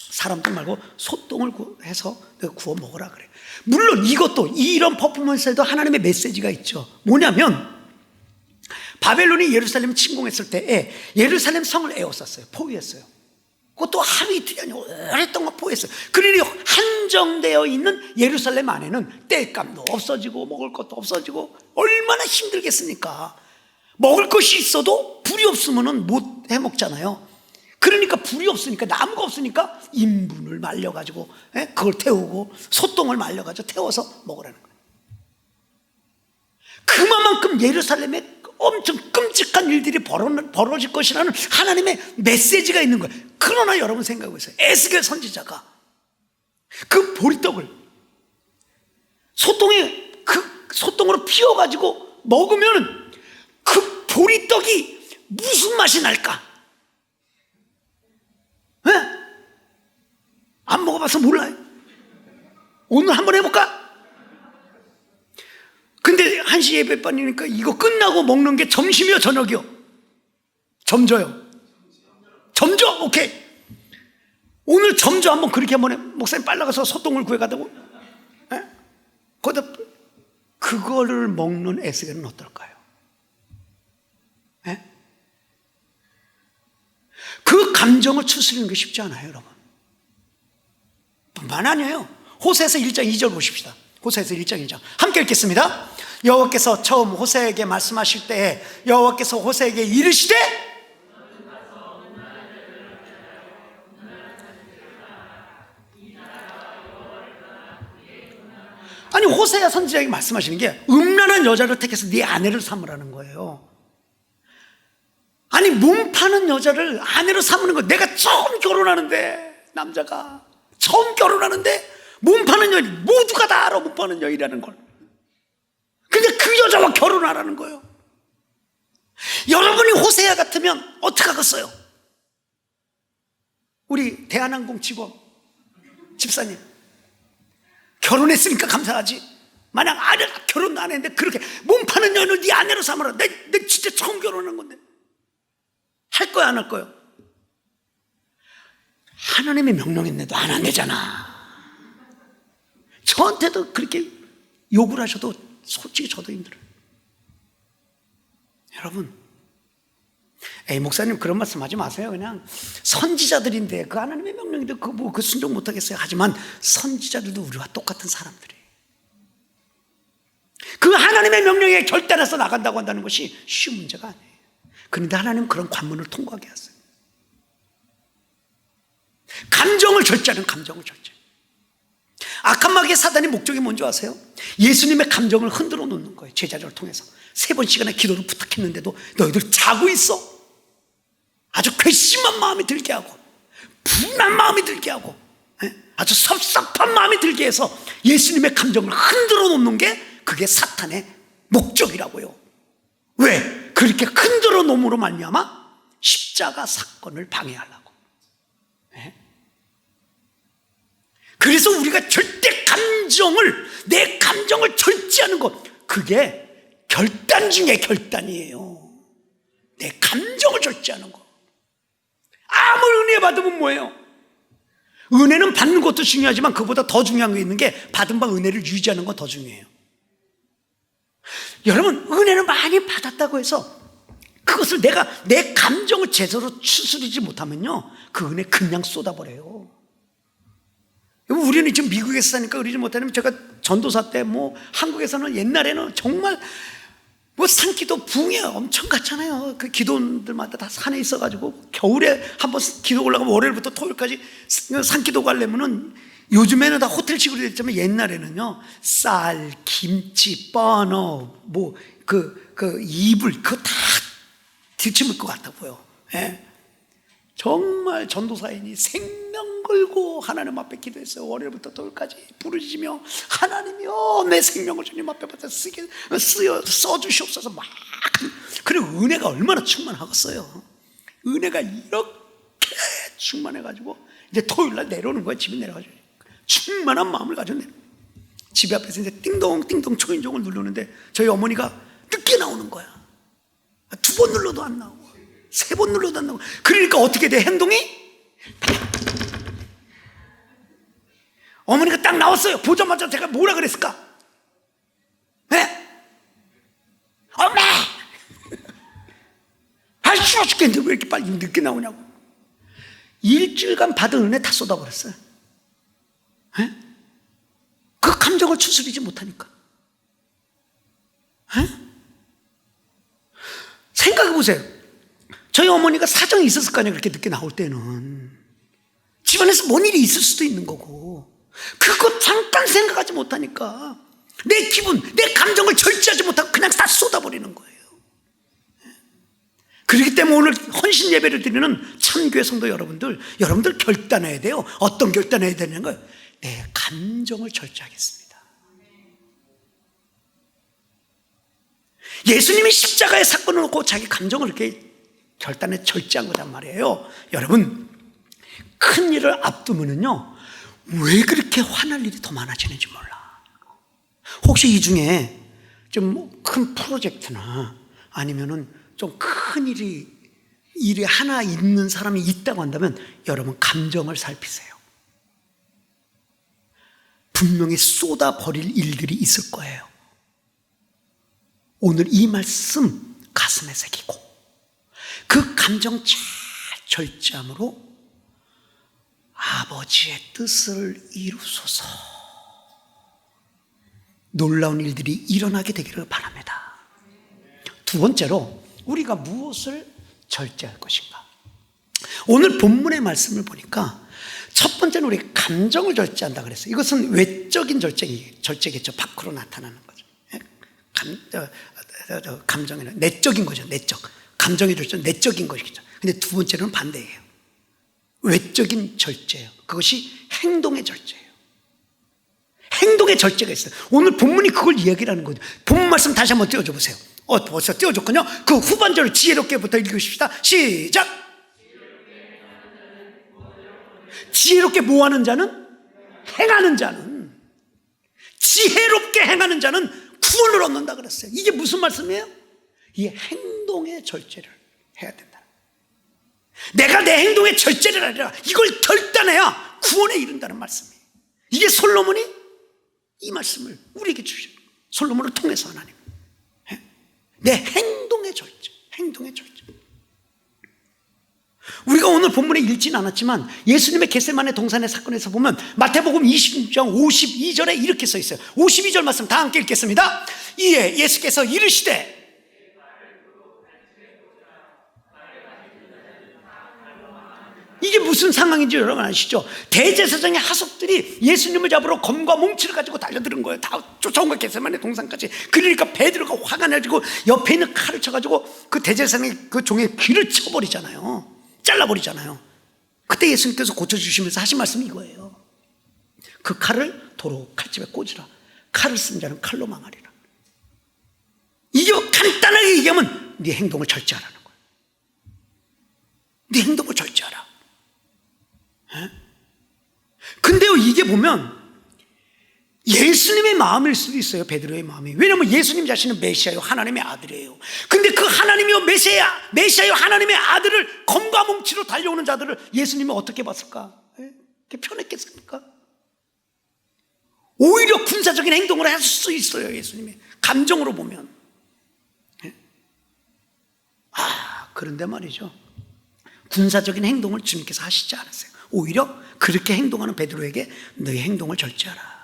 사람 똥 말고 소똥을 해서 구워 먹으라 그래. 물론 이것도, 이런 퍼포먼스에도 하나님의 메시지가 있죠. 뭐냐면 바벨론이 예루살렘을 침공했을 때에 예루살렘 성을 에워쌌어요. 포위했어요. 그것도 하루 이틀이 아니고 오랫동안 포위했어요. 그러니 한정되어 있는 예루살렘 안에는 땔감도 없어지고 먹을 것도 없어지고 얼마나 힘들겠습니까? 먹을 것이 있어도 불이 없으면 못 해먹잖아요. 그러니까 불이 없으니까, 나무가 없으니까 인분을 말려가지고 그걸 태우고 소똥을 말려가지고 태워서 먹으라는 거예요. 그만큼 예루살렘에 엄청 끔찍한 일들이 벌어질 것이라는 하나님의 메시지가 있는 거예요. 그러나 여러분 생각해 보세요. 에스겔 선지자가 그 보리떡을 소똥으로 피워가지고 먹으면 그 보리떡이 무슨 맛이 날까? 네? 안 먹어봐서 몰라요. 오늘 한번 해볼까? 근데 1시 예배반이니까 이거 끝나고 먹는 게 점심이요, 저녁이요? 점줘요. 점줘? 오케이. 오늘 점줘 한번 그렇게 한번 해. 목사님 빨리 가서 소똥을 구해가다고. 거기다 그거를 먹는 에스겔은 어떨까요? 에? 그 감정을 추스리는 게 쉽지 않아요, 여러분. 뿐만 아니에요. 호세아서 1장 2절 보십시다. 호세아서 1장 2절 함께 읽겠습니다. 여호와께서 처음 호세에게 말씀하실 때에 여호와께서 호세에게 이르시되, 아니 호세아 선지자에게 말씀하시는 게 음란한 여자를 택해서 네 아내를 삼으라는 거예요. 아니 몸 파는 여자를 아내로 삼는 거. 내가 처음 결혼하는데, 남자가 처음 결혼하는데 몸 파는 여인, 모두가 다 알아, 몸 파는 여인이라는 걸. 근데 그 여자와 결혼하라는 거예요. 여러분이 호세아 같으면 어떻게 하겠어요? 우리 대한항공 직원 집사님, 결혼했으니까 감사하지, 만약 아내가 결혼도 안 했는데 그렇게 몸 파는 여인을 네 아내로 삼으라. 내 진짜 처음 결혼한 건데 할 거야, 안 할 거요? 하나님의 명령했는데도 안 한대잖아. 저한테도 그렇게 욕을 하셔도 솔직히 저도 힘들어요. 여러분, 목사님 그런 말씀 하지 마세요. 그냥 선지자들인데, 그 하나님의 명령인데 그 순종 못하겠어요. 하지만 선지자들도 우리와 똑같은 사람들이에요. 그 하나님의 명령에 결단해서 나간다고 한다는 것이 쉬운 문제가 아니에요. 그런데 하나님은 그런 관문을 통과하게 하세요. 감정을 절제하는, 감정을 절제. 악한 마귀의 사단의 목적이 뭔지 아세요? 예수님의 감정을 흔들어 놓는 거예요. 제자들을 통해서 3번씩이나 기도를 부탁했는데도 너희들 자고 있어. 아주 괘씸한 마음이 들게 하고, 분한 마음이 들게 하고, 아주 섭섭한 마음이 들게 해서 예수님의 감정을 흔들어 놓는 게, 그게 사탄의 목적이라고요. 왜? 그렇게 흔들어 놓음으로 말미암아 십자가 사건을 방해하려고. 그래서 우리가 절대 내 감정을 절제하는 것, 그게 결단 중에 결단이에요. 내 감정을 절제하는 것. 아무리 은혜 받으면 뭐예요? 은혜는 받는 것도 중요하지만 그보다 더 중요한 게 있는 게, 받은 바 은혜를 유지하는 건 더 중요해요. 여러분, 은혜를 많이 받았다고 해서 그것을 내 감정을 제대로 추스리지 못하면요, 그 은혜 그냥 쏟아버려요. 우리는 지금 미국에서 사니까 그러지 못하면, 제가 전도사 때 한국에서는 옛날에는 정말 산기도 붕에 엄청 갔잖아요. 그 기도원들마다 다 산에 있어가지고 겨울에 한번 기도 올라가면 월요일부터 토요일까지 산기도 가려면은 요즘에는 다 호텔식으로 됐지만 옛날에는요, 쌀, 김치, 버너, 이불, 그거 다 들침을 것 같아 보여. 예? 정말 전도사인이 생명 걸고 하나님 앞에 기도했어요. 월요일부터 토요일까지 부르짖으며, 하나님이여 내 생명을 주님 앞에 받아 써주시옵소서. 막 그리고 은혜가 얼마나 충만하겠어요. 은혜가 이렇게 충만해가지고 이제 토요일날 내려오는 거야. 집에 내려가지고 충만한 마음을 가지고 집 앞에서 이제 띵동 초인종을 누르는데 저희 어머니가 늦게 나오는 거야. 2번 눌러도 안 나오고 3번 눌러도 안 나오고. 그러니까 어떻게 돼? 행동이 어머니가 딱 나왔어요. 보자마자 제가 뭐라 그랬을까? 네? 엄마! 아, 싫어 죽겠는데 왜 이렇게 빨리 늦게 나오냐고. 일주일간 받은 은혜 다 쏟아버렸어요. 네? 그 감정을 추스리지 못하니까. 네? 생각해 보세요. 저희 어머니가 사정이 있었을 거 아니에요. 그렇게 늦게 나올 때는 집안에서 뭔 일이 있을 수도 있는 거고, 그거 잠깐 생각하지 못하니까 내 기분, 내 감정을 절제하지 못하고 그냥 다 쏟아버리는 거예요. 그렇기 때문에 오늘 헌신 예배를 드리는 참교회 성도 여러분들 결단해야 돼요. 어떤 결단해야 되는 거예요? 내 감정을 절제하겠습니다. 예수님이 십자가의 사건을 놓고 자기 감정을 이렇게 결단에 절제한 거란 말이에요. 여러분, 큰 일을 앞두면은요, 왜 그렇게 화날 일이 더 많아지는지 몰라. 혹시 이 중에 좀 큰 프로젝트나 아니면은 좀 큰 일이 하나 있는 사람이 있다고 한다면 여러분 감정을 살피세요. 분명히 쏟아버릴 일들이 있을 거예요. 오늘 이 말씀 가슴에 새기고 그 감정 잘 절제함으로 아버지의 뜻을 이루소서 놀라운 일들이 일어나게 되기를 바랍니다. 두 번째로 우리가 무엇을 절제할 것인가? 오늘 본문의 말씀을 보니까 첫 번째는 우리 감정을 절제한다 그랬어요. 이것은 외적인 절제겠죠. 밖으로 나타나는 거죠. 감정이란 내적인 거죠. 내적. 감정의 절제는 내적인 것이죠. 근데 두 번째는 반대예요. 외적인 절제예요. 그것이 행동의 절제예요. 행동의 절제가 있어요. 오늘 본문이 그걸 이야기를 하는 거죠. 본문 말씀 다시 한번 띄워줘 보세요. 벌써 띄워줬군요. 그 후반절을 지혜롭게부터 읽으십시다. 시작. 지혜롭게 뭐하는 자는? 행하는 자는. 지혜롭게 행하는 자는 구원을 얻는다 그랬어요. 이게 무슨 말씀이에요? 이 행동의 절제를 해야 된다. 내가 내 행동의 절제를 하리라. 이걸 결단해야 구원에 이른다는 말씀이에요. 이게 솔로몬이 이 말씀을 우리에게 주신 거예요. 솔로몬을 통해서 하나님. 내 행동의 절제, 행동의 절제. 우리가 오늘 본문에 읽지는 않았지만 예수님의 겟세마네 동산의 사건에서 보면 마태복음 20장 52절에 이렇게 써 있어요. 52절 말씀 다 함께 읽겠습니다. 이에 예수께서 이르시되, 이게 무슨 상황인지 여러분 아시죠? 대제사장의 하속들이 예수님을 잡으러 검과 몽치를 가지고 달려드는 거예요. 다 쫓아온 거예요. 겟세마네 동산까지. 그러니까 베드로가 화가 나가지고 옆에 있는 칼을 쳐가지고 그 대제사장의 그 종의 귀를 쳐버리잖아요. 잘라버리잖아요. 그때 예수님께서 고쳐주시면서 하신 말씀이 이거예요. 그 칼을 도로 칼집에 꽂으라. 칼을 쓴 자는 칼로 망하리라. 이게 간단하게 얘기하면 네 행동을 절제하라는 거예요. 네 행동을 절제하라. 근데요, 이게 보면 예수님의 마음일 수도 있어요. 베드로의 마음이. 왜냐하면 예수님 자신은 메시아요, 하나님의 아들이에요. 근데 그 하나님이요 메시아요 하나님의 아들을 검과 몽치로 달려오는 자들을 예수님이 어떻게 봤을까? 그렇게 편했겠습니까? 오히려 군사적인 행동을 할 수 있어요. 예수님이 감정으로 보면. 그런데 말이죠, 군사적인 행동을 주님께서 하시지 않았어요. 오히려 그렇게 행동하는 베드로에게 너의 행동을 절제하라.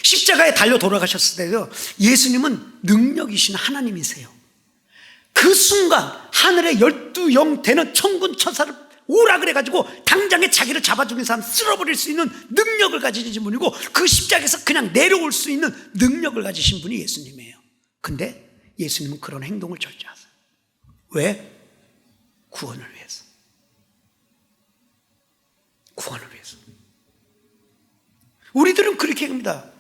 십자가에 달려 돌아가셨을 때도 예수님은 능력이신 하나님이세요. 그 순간 하늘의 12영 되는 천군 천사를 오라 그래가지고 당장에 자기를 잡아 죽인 사람 쓸어버릴 수 있는 능력을 가지신 분이고 그 십자가에서 그냥 내려올 수 있는 능력을 가지신 분이 예수님이에요. 근데 예수님은 그런 행동을 절제하세요. 왜? 구원을 위해서. 구원을 위해서. 우리들은 그렇게 합니다.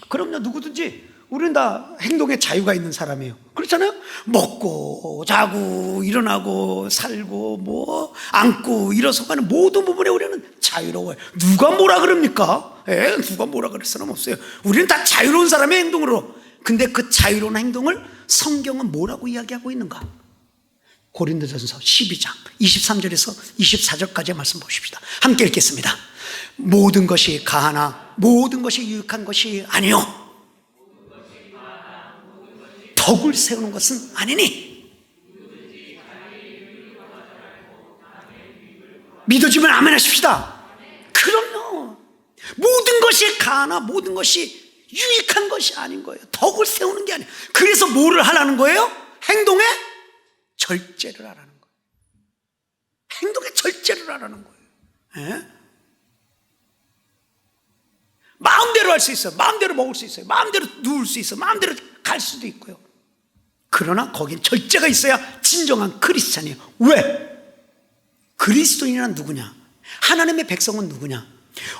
그럼요, 누구든지 우리는 다 행동에 자유가 있는 사람이에요. 그렇잖아요? 먹고 자고 일어나고 살고 뭐 앉고 일어서가는 모든 부분에 우리는 자유로워요. 누가 뭐라 그럽니까? 누가 뭐라 그럴 사람 없어요. 우리는 다 자유로운 사람의 행동으로. 근데 그 자유로운 행동을 성경은 뭐라고 이야기하고 있는가? 고린도전서 12장 23절에서 24절까지의 말씀 보십시다. 함께 읽겠습니다. 모든 것이 가하나 모든 것이 유익한 것이 아니요 덕을 세우는 것은 아니니. 믿어지면 아멘 하십시다. 그럼요. 모든 것이 가하나 모든 것이 유익한 것이 아닌 거예요. 덕을 세우는 게 아니에요. 그래서 뭐를 하라는 거예요? 행동에 절제를 하라는 거예요. 행동에 절제를 하라는 거예요. 예? 마음대로 할 수 있어요. 마음대로 먹을 수 있어요. 마음대로 누울 수 있어요. 마음대로 갈 수도 있고요. 그러나 거긴 절제가 있어야 진정한 크리스찬이에요. 왜? 그리스도인이란 누구냐? 하나님의 백성은 누구냐?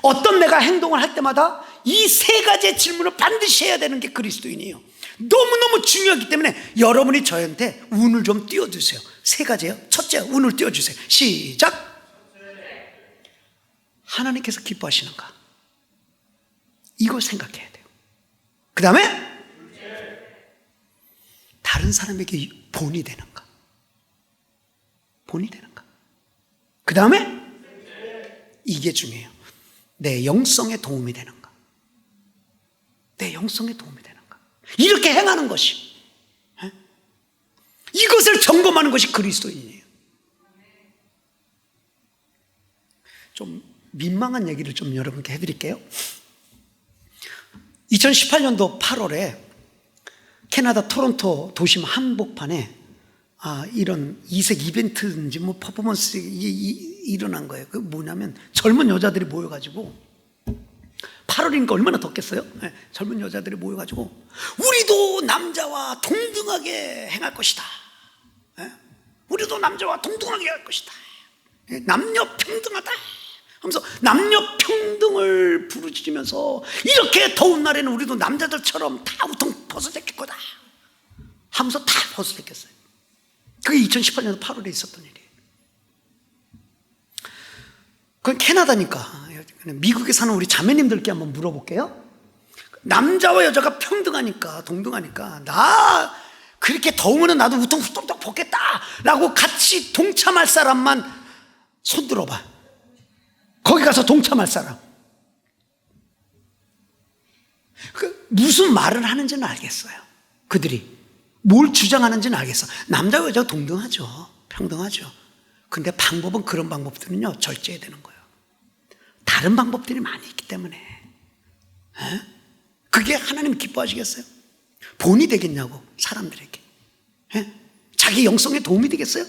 어떤 내가 행동을 할 때마다 이 세 가지의 질문을 반드시 해야 되는 게 그리스도인이에요. 너무너무 중요하기 때문에 여러분이 저한테 운을 좀 띄워주세요. 세 가지예요. 첫째, 운을 띄워주세요. 시작. 하나님께서 기뻐하시는가? 이걸 생각해야 돼요. 그 다음에 다른 사람에게 본이 되는가? 본이 되는가? 그 다음에 이게 중요해요. 내 영성에 도움이 되는가? 내 영성에 도움이 되는가? 이렇게 행하는 것이, 이것을 점검하는 것이 그리스도인이에요. 좀 민망한 얘기를 좀 여러분께 해드릴게요. 2018년도 8월에 캐나다 토론토 도심 한복판에 이런 이색 이벤트인지 뭐 퍼포먼스 일어난 거예요. 그 뭐냐면 젊은 여자들이 모여가지고 8월이니까 얼마나 덥겠어요? 네, 젊은 여자들이 모여가지고 우리도 남자와 동등하게 행할 것이다. 네? 우리도 남자와 동등하게 할 것이다. 네? 남녀 평등하다. 하면서 남녀 평등을 부르짖으면서 이렇게 더운 날에는 우리도 남자들처럼 다 우통 벗어제낄 거다 하면서 다 벗어제꼈어요. 그게 2018년 8월에 있었던 일이에요. 그건 캐나다니까. 미국에 사는 우리 자매님들께 한번 물어볼게요. 남자와 여자가 평등하니까, 동등하니까 나 그렇게 더우면 나도 우통 후떡 벗겠다 라고 같이 동참할 사람만 손 들어봐. 거기 가서 동참할 사람. 무슨 말을 하는지는 알겠어요. 그들이 뭘 주장하는지는 알겠어. 남자와 여자가 동등하죠. 평등하죠. 근데 방법은 그런 방법들은요 절제해야 되는 거예요. 다른 방법들이 많이 있기 때문에. 그게 하나님 기뻐하시겠어요? 본이 되겠냐고 사람들에게. 자기 영성에 도움이 되겠어요?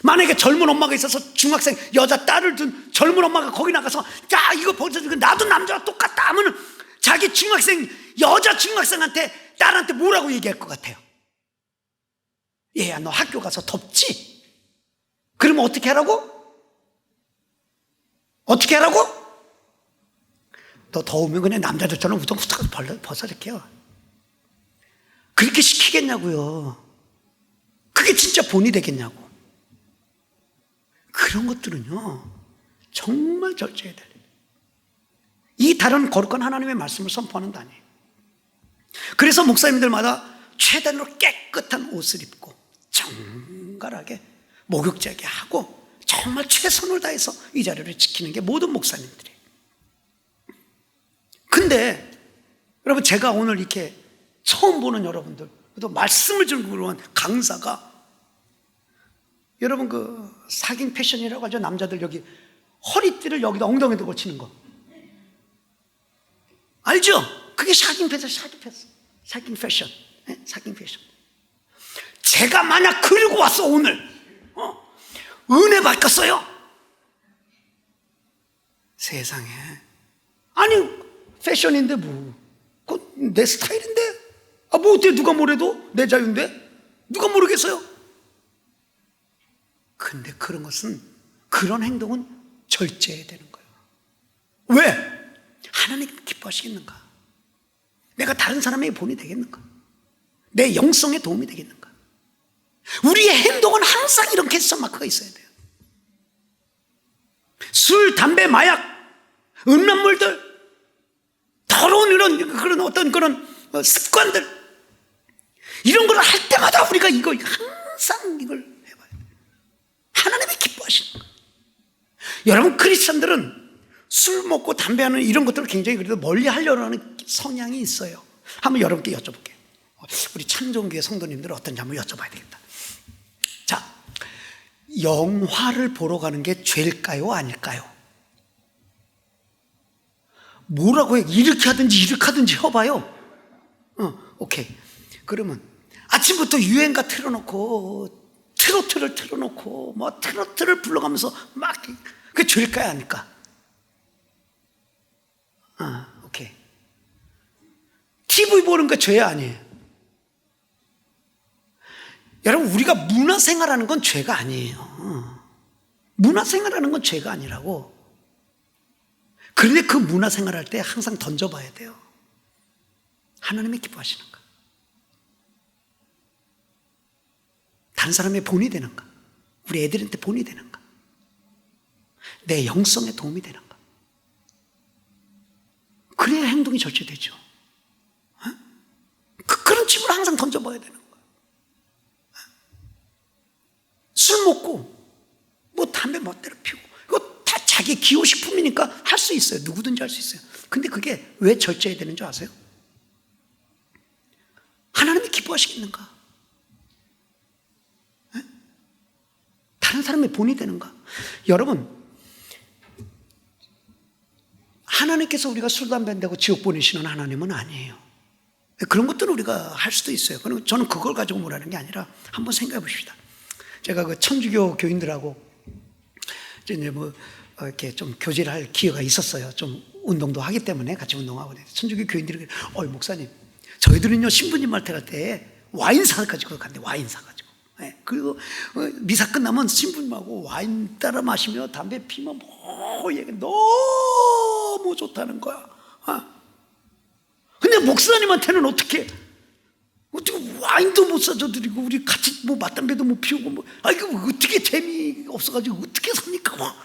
만약에 젊은 엄마가 있어서 중학생 여자 딸을 둔 젊은 엄마가 거기 나가서 야 이거 벗어주고 나도 남자와 똑같다 하면 자기 중학생 여자 중학생한테 딸한테 뭐라고 얘기할 것 같아요? 얘야 너 학교 가서 덥지? 그러면 어떻게 하라고? 어떻게 하라고? 너 더우면 그냥 남자들처럼 우통 후딱 벗어질게요. 그렇게 시키겠냐고요. 그게 진짜 본이 되겠냐고. 그런 것들은요 정말 절제해야 돼요. 이 다른 거룩한 하나님의 말씀을 선포하는 데 아니에요. 그래서 목사님들마다 최대로 깨끗한 옷을 입고 정갈하게 목욕제하게 하고 정말 최선을 다해서 이 자리를 지키는 게 모든 목사님들이에요. 근데 여러분 제가 오늘 이렇게 처음 보는 여러분들 또 말씀을 들고 온 강사가 여러분 그 사깅 패션이라고 하죠. 남자들 여기 허리띠를 여기다 엉덩이에 걸치는 거 알죠? 그게 사깅 패션, 사깅 패션, 사깅 패션. 제가 만약 그리고 왔어 오늘 은혜 받겠어요? 세상에. 아니, 패션인데 뭐. 그거 내 스타일인데? 아, 뭐 어때? 누가 뭐래도 내 자유인데? 누가 모르겠어요? 근데 그런 것은, 그런 행동은 절제해야 되는 거예요. 왜? 하나님 기뻐하시겠는가? 내가 다른 사람에게 본이 되겠는가? 내 영성에 도움이 되겠는가? 우리의 행동은 항상 이런 캐스터 마크가 있어야 돼요. 술, 담배, 마약, 음란물들, 더러운 그런 어떤 그런 습관들, 이런 걸 할 때마다 우리가 항상 이걸 해봐야 돼요. 하나님이 기뻐하시는 거예요. 여러분, 크리스천들은 술 먹고 담배하는 이런 것들을 굉장히 그래도 멀리 하려고 하는 성향이 있어요. 한번 여러분께 여쭤볼게요. 우리 참좋은교회 성도님들은 어떤지 한번 여쭤봐야 되겠다. 자, 영화를 보러 가는 게 죄일까요? 아닐까요? 뭐라고 해? 이렇게 하든지 해봐요. 오케이. 그러면 아침부터 유행가 틀어놓고 트로트를 틀어놓고 뭐 트로트를 불러가면서 막 그게 죄일까요? 아닐까? 오케이. TV 보는 거 죄 아니에요. 여러분, 우리가 문화생활하는 건 죄가 아니에요. 문화생활하는 건 죄가 아니라고. 그런데 그 문화생활할 때 항상 던져봐야 돼요. 하나님이 기뻐하시는가? 다른 사람의 본이 되는가? 우리 애들한테 본이 되는가? 내 영성에 도움이 되는가? 그래야 행동이 절제되죠. 그런 질문을 항상 던져봐야 되는 거예요. 술 먹고 뭐 담배 멋대로 피우고 이거 다 자기 기호식품이니까 할 수 있어요. 누구든지 할 수 있어요. 근데 그게 왜 절제해야 되는 줄 아세요? 하나님이 기뻐하시겠는가? 다른 사람의 본이 되는가? 여러분, 하나님께서 우리가 술, 담배 안 대고 지옥 보내시는 하나님은 아니에요. 그런 것들은 우리가 할 수도 있어요. 그럼 저는 그걸 가지고 뭐라는 게 아니라 한번 생각해 봅시다. 제가 그 천주교 교인들하고 이제 뭐 이렇게 좀 교제를 할 기회가 있었어요. 좀 운동도 하기 때문에 같이 운동하고. 천주교 교인들이 목사님, 저희들은요 신부님 말테 갈 때 와인 사가지고 간대. 와인 사가지고. 네. 그리고 미사 끝나면 신부님하고 와인 따라 마시며 담배 피면 뭐 얘가 너무 좋다는 거야. 근데 목사님한테는 어떻게 와인도 못 사줘 드리고 우리 같이 뭐 맞담배도 못 피우고 뭐 이거 어떻게 재미 없어가지고 어떻게 삽니까?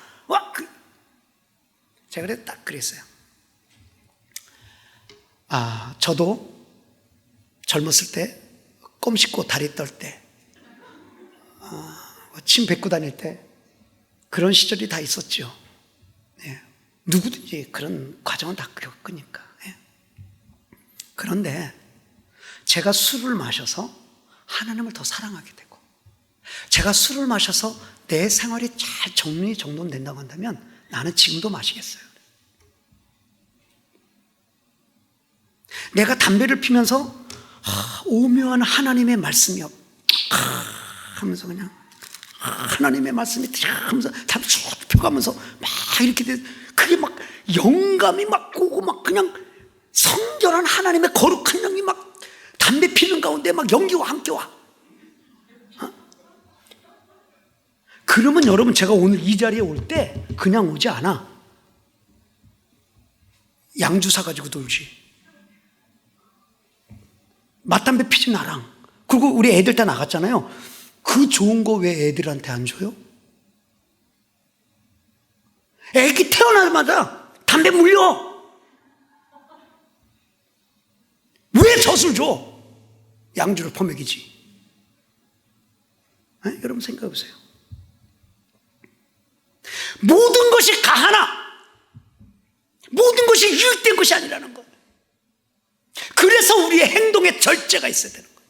제가 딱 그랬어요. 저도 젊었을 때 껌 씹고 다리 떨 때, 침 뱉고 다닐 때 그런 시절이 다 있었죠. 네. 누구든지 그런 과정은 다 겪으니까. 네. 그런데 제가 술을 마셔서 하나님을 더 사랑하게 되고, 제가 술을 마셔서 내 생활이 잘 정돈된다고 한다면 나는 지금도 마시겠어요. 내가 담배를 피면서 오묘한 하나님의 말씀이 하면서 그냥 하나님의 말씀이 하면서 담배 쭉 펴가면서 막 이렇게 돼. 그게 막 영감이 막 오고 막 그냥 성결한 하나님의 거룩한 영이 막 담배 피는 가운데 막 연기와 함께 와. 그러면 여러분, 제가 오늘 이 자리에 올 때 그냥 오지 않아. 양주 사가지고 돌지. 맞담배 피지 나랑. 그리고 우리 애들 다 나갔잖아요. 그 좋은 거 왜 애들한테 안 줘요? 애기 태어나자마자 담배 물려. 왜 젖을 줘? 양주를 퍼먹이지. 여러분 생각해 보세요. 모든 것이 가하나 모든 것이 유익된 것이 아니라는 거예요. 그래서 우리의 행동에 절제가 있어야 되는 거예요.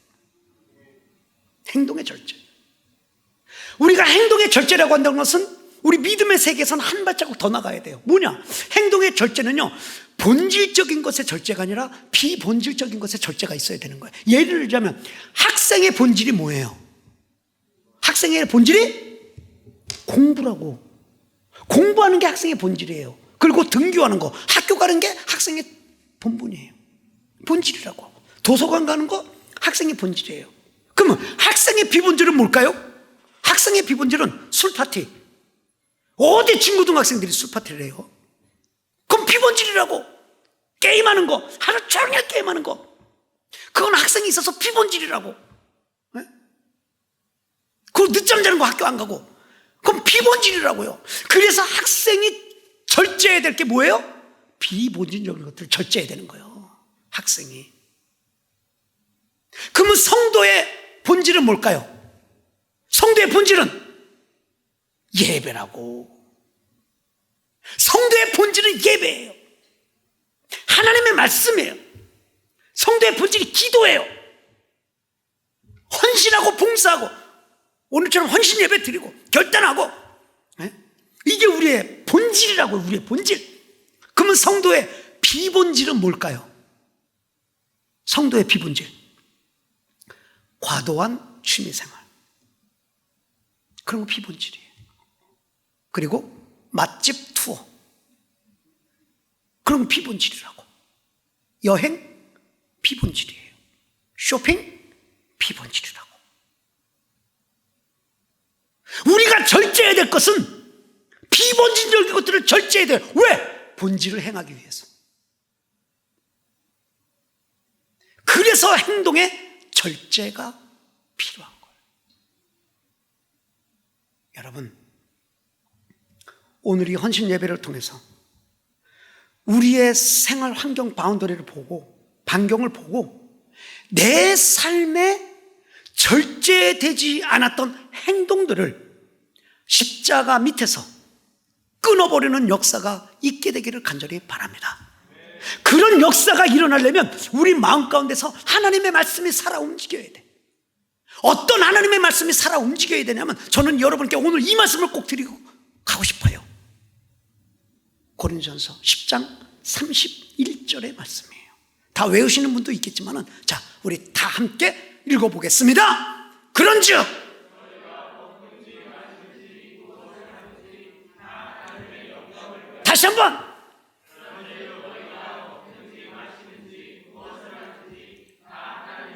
행동의 절제. 우리가 행동의 절제라고 한다는 것은 우리 믿음의 세계에서는 한 발자국 더 나가야 돼요. 뭐냐? 행동의 절제는요, 본질적인 것의 절제가 아니라 비본질적인 것의 절제가 있어야 되는 거예요. 예를 들자면 학생의 본질이 뭐예요? 학생의 본질이 공부라고. 공부하는 게 학생의 본질이에요. 그리고 등교하는 거, 학교 가는 게 학생의 본분이에요. 본질이라고. 도서관 가는 거 학생의 본질이에요. 그러면 학생의 비본질은 뭘까요? 학생의 비본질은 술파티. 어디 중고등학생들이 술파티를 해요? 그럼 비본질이라고. 게임하는 거, 하루 종일 게임하는 거, 그건 학생이 있어서 비본질이라고. 네? 그리고 늦잠 자는 거 학교 안 가고, 그럼 비본질이라고요. 그래서 학생이 절제해야 될 게 뭐예요? 비본질적인 것들을 절제해야 되는 거예요, 학생이. 그러면 성도의 본질은 뭘까요? 성도의 본질은 예배라고. 성도의 본질은 예배예요. 하나님의 말씀이에요. 성도의 본질이 기도예요. 헌신하고 봉사하고, 오늘처럼 헌신 예배 드리고 결단하고, 네? 이게 우리의 본질이라고요. 우리의 본질. 그러면 성도의 비본질은 뭘까요? 성도의 비본질, 과도한 취미생활, 그런 거 비본질이에요. 그리고 맛집 투어, 그런 거 비본질이라고. 여행 비본질이에요. 쇼핑 비본질이라고. 우리가 절제해야 될 것은 비본질적인 것들을 절제해야 돼요. 왜? 본질을 행하기 위해서. 그래서 행동에 절제가 필요한 거예요. 여러분, 오늘 이 헌신 예배를 통해서 우리의 생활 환경 바운더리를 보고, 반경을 보고, 내 삶에 절제되지 않았던 행동들을 십자가 밑에서 끊어버리는 역사가 있게 되기를 간절히 바랍니다. 그런 역사가 일어나려면 우리 마음 가운데서 하나님의 말씀이 살아 움직여야 돼. 어떤 하나님의 말씀이 살아 움직여야 되냐면, 저는 여러분께 오늘 이 말씀을 꼭 드리고 가고 싶어요. 고린도전서 10장 31절의 말씀이에요. 다 외우시는 분도 있겠지만은, 자, 우리 다 함께 읽어보겠습니다. 그런즉 다시 한번,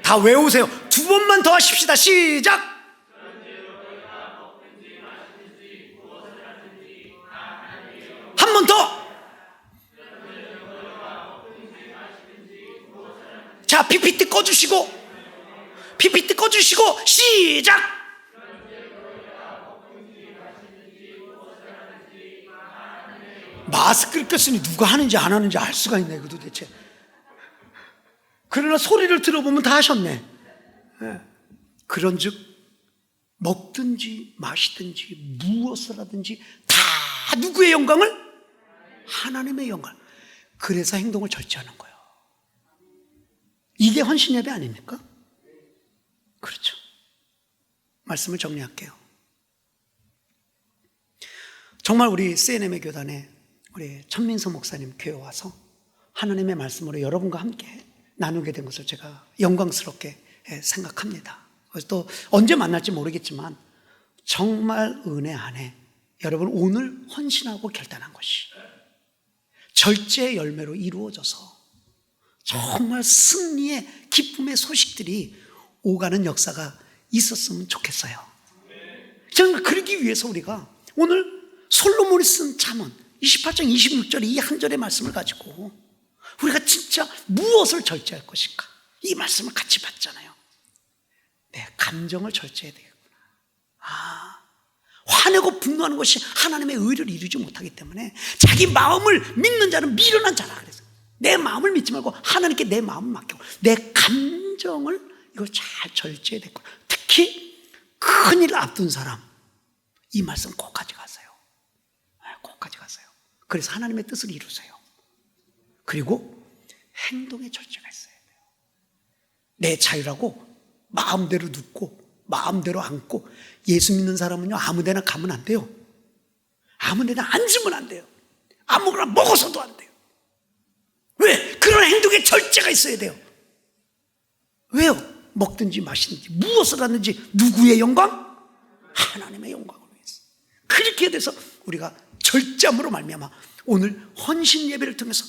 다 외우세요. 두 번만 더 하십시다. 시작. 한 번 더. 자, PPT 꺼주시고, PPT 꺼주시고, 시작. 마스크를 꼈으니 누가 하는지 안 하는지 알 수가 있네, 그 도대체. 그러나 소리를 들어보면 다 하셨네. 그런즉 먹든지 마시든지 무엇을 하든지 다 누구의 영광을? 하나님의 영광. 그래서 행동을 절제하는 거예요. 이게 헌신 예배 아닙니까? 그렇죠. 말씀을 정리할게요. 정말 우리 CNM의 교단에 우리 천민서 목사님 교회 와서 하나님의 말씀으로 여러분과 함께 나누게 된 것을 제가 영광스럽게 생각합니다. 그래서 또 언제 만날지 모르겠지만 정말 은혜 안에 여러분 오늘 헌신하고 결단한 것이 절제의 열매로 이루어져서 정말 승리의 기쁨의 소식들이 오가는 역사가 있었으면 좋겠어요. 정말 그러기 위해서 우리가 오늘 솔로몬이 쓴 잠언 28장 26절 이 한 절의 말씀을 가지고 우리가 진짜 무엇을 절제할 것인가, 이 말씀을 같이 봤잖아요. 내 감정을 절제해야 되겠구나. 화내고 분노하는 것이 하나님의 의를 이루지 못하기 때문에 자기 마음을 믿는 자는 미련한 자라 그래서 내 마음을 믿지 말고 하나님께 내 마음을 맡기고 내 감정을 이걸 잘 절제해야 되겠구나. 특히 큰일 앞둔 사람, 이 말씀 꼭 가져가세요. 꼭 가져가세요. 그래서 하나님의 뜻을 이루세요. 그리고 행동에 절제가 있어야 돼요. 내 자유라고 마음대로 눕고 마음대로 앉고, 예수 믿는 사람은요 아무데나 가면 안 돼요. 아무데나 앉으면 안 돼요. 아무거나 먹어서도 안 돼요. 왜? 그런 행동에 절제가 있어야 돼요. 왜요? 먹든지 마시든지 무엇을 하든지 누구의 영광? 하나님의 영광을 위해서. 그렇게 돼서 우리가 절제함으로 말미암아 오늘 헌신 예배를 통해서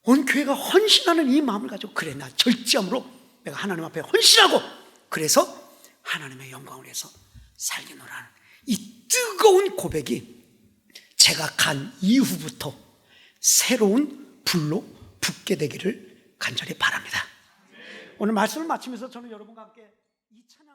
온 교회가 헌신하는 이 마음을 가지고, 그래, 나 절제함으로 내가 하나님 앞에 헌신하고, 그래서 하나님의 영광을 위해서 살겠노라는 이 뜨거운 고백이 제가 간 이후부터 새로운 불로 붙게 되기를 간절히 바랍니다. 오늘 말씀을 마치면서 저는 여러분과 함께 이 찬양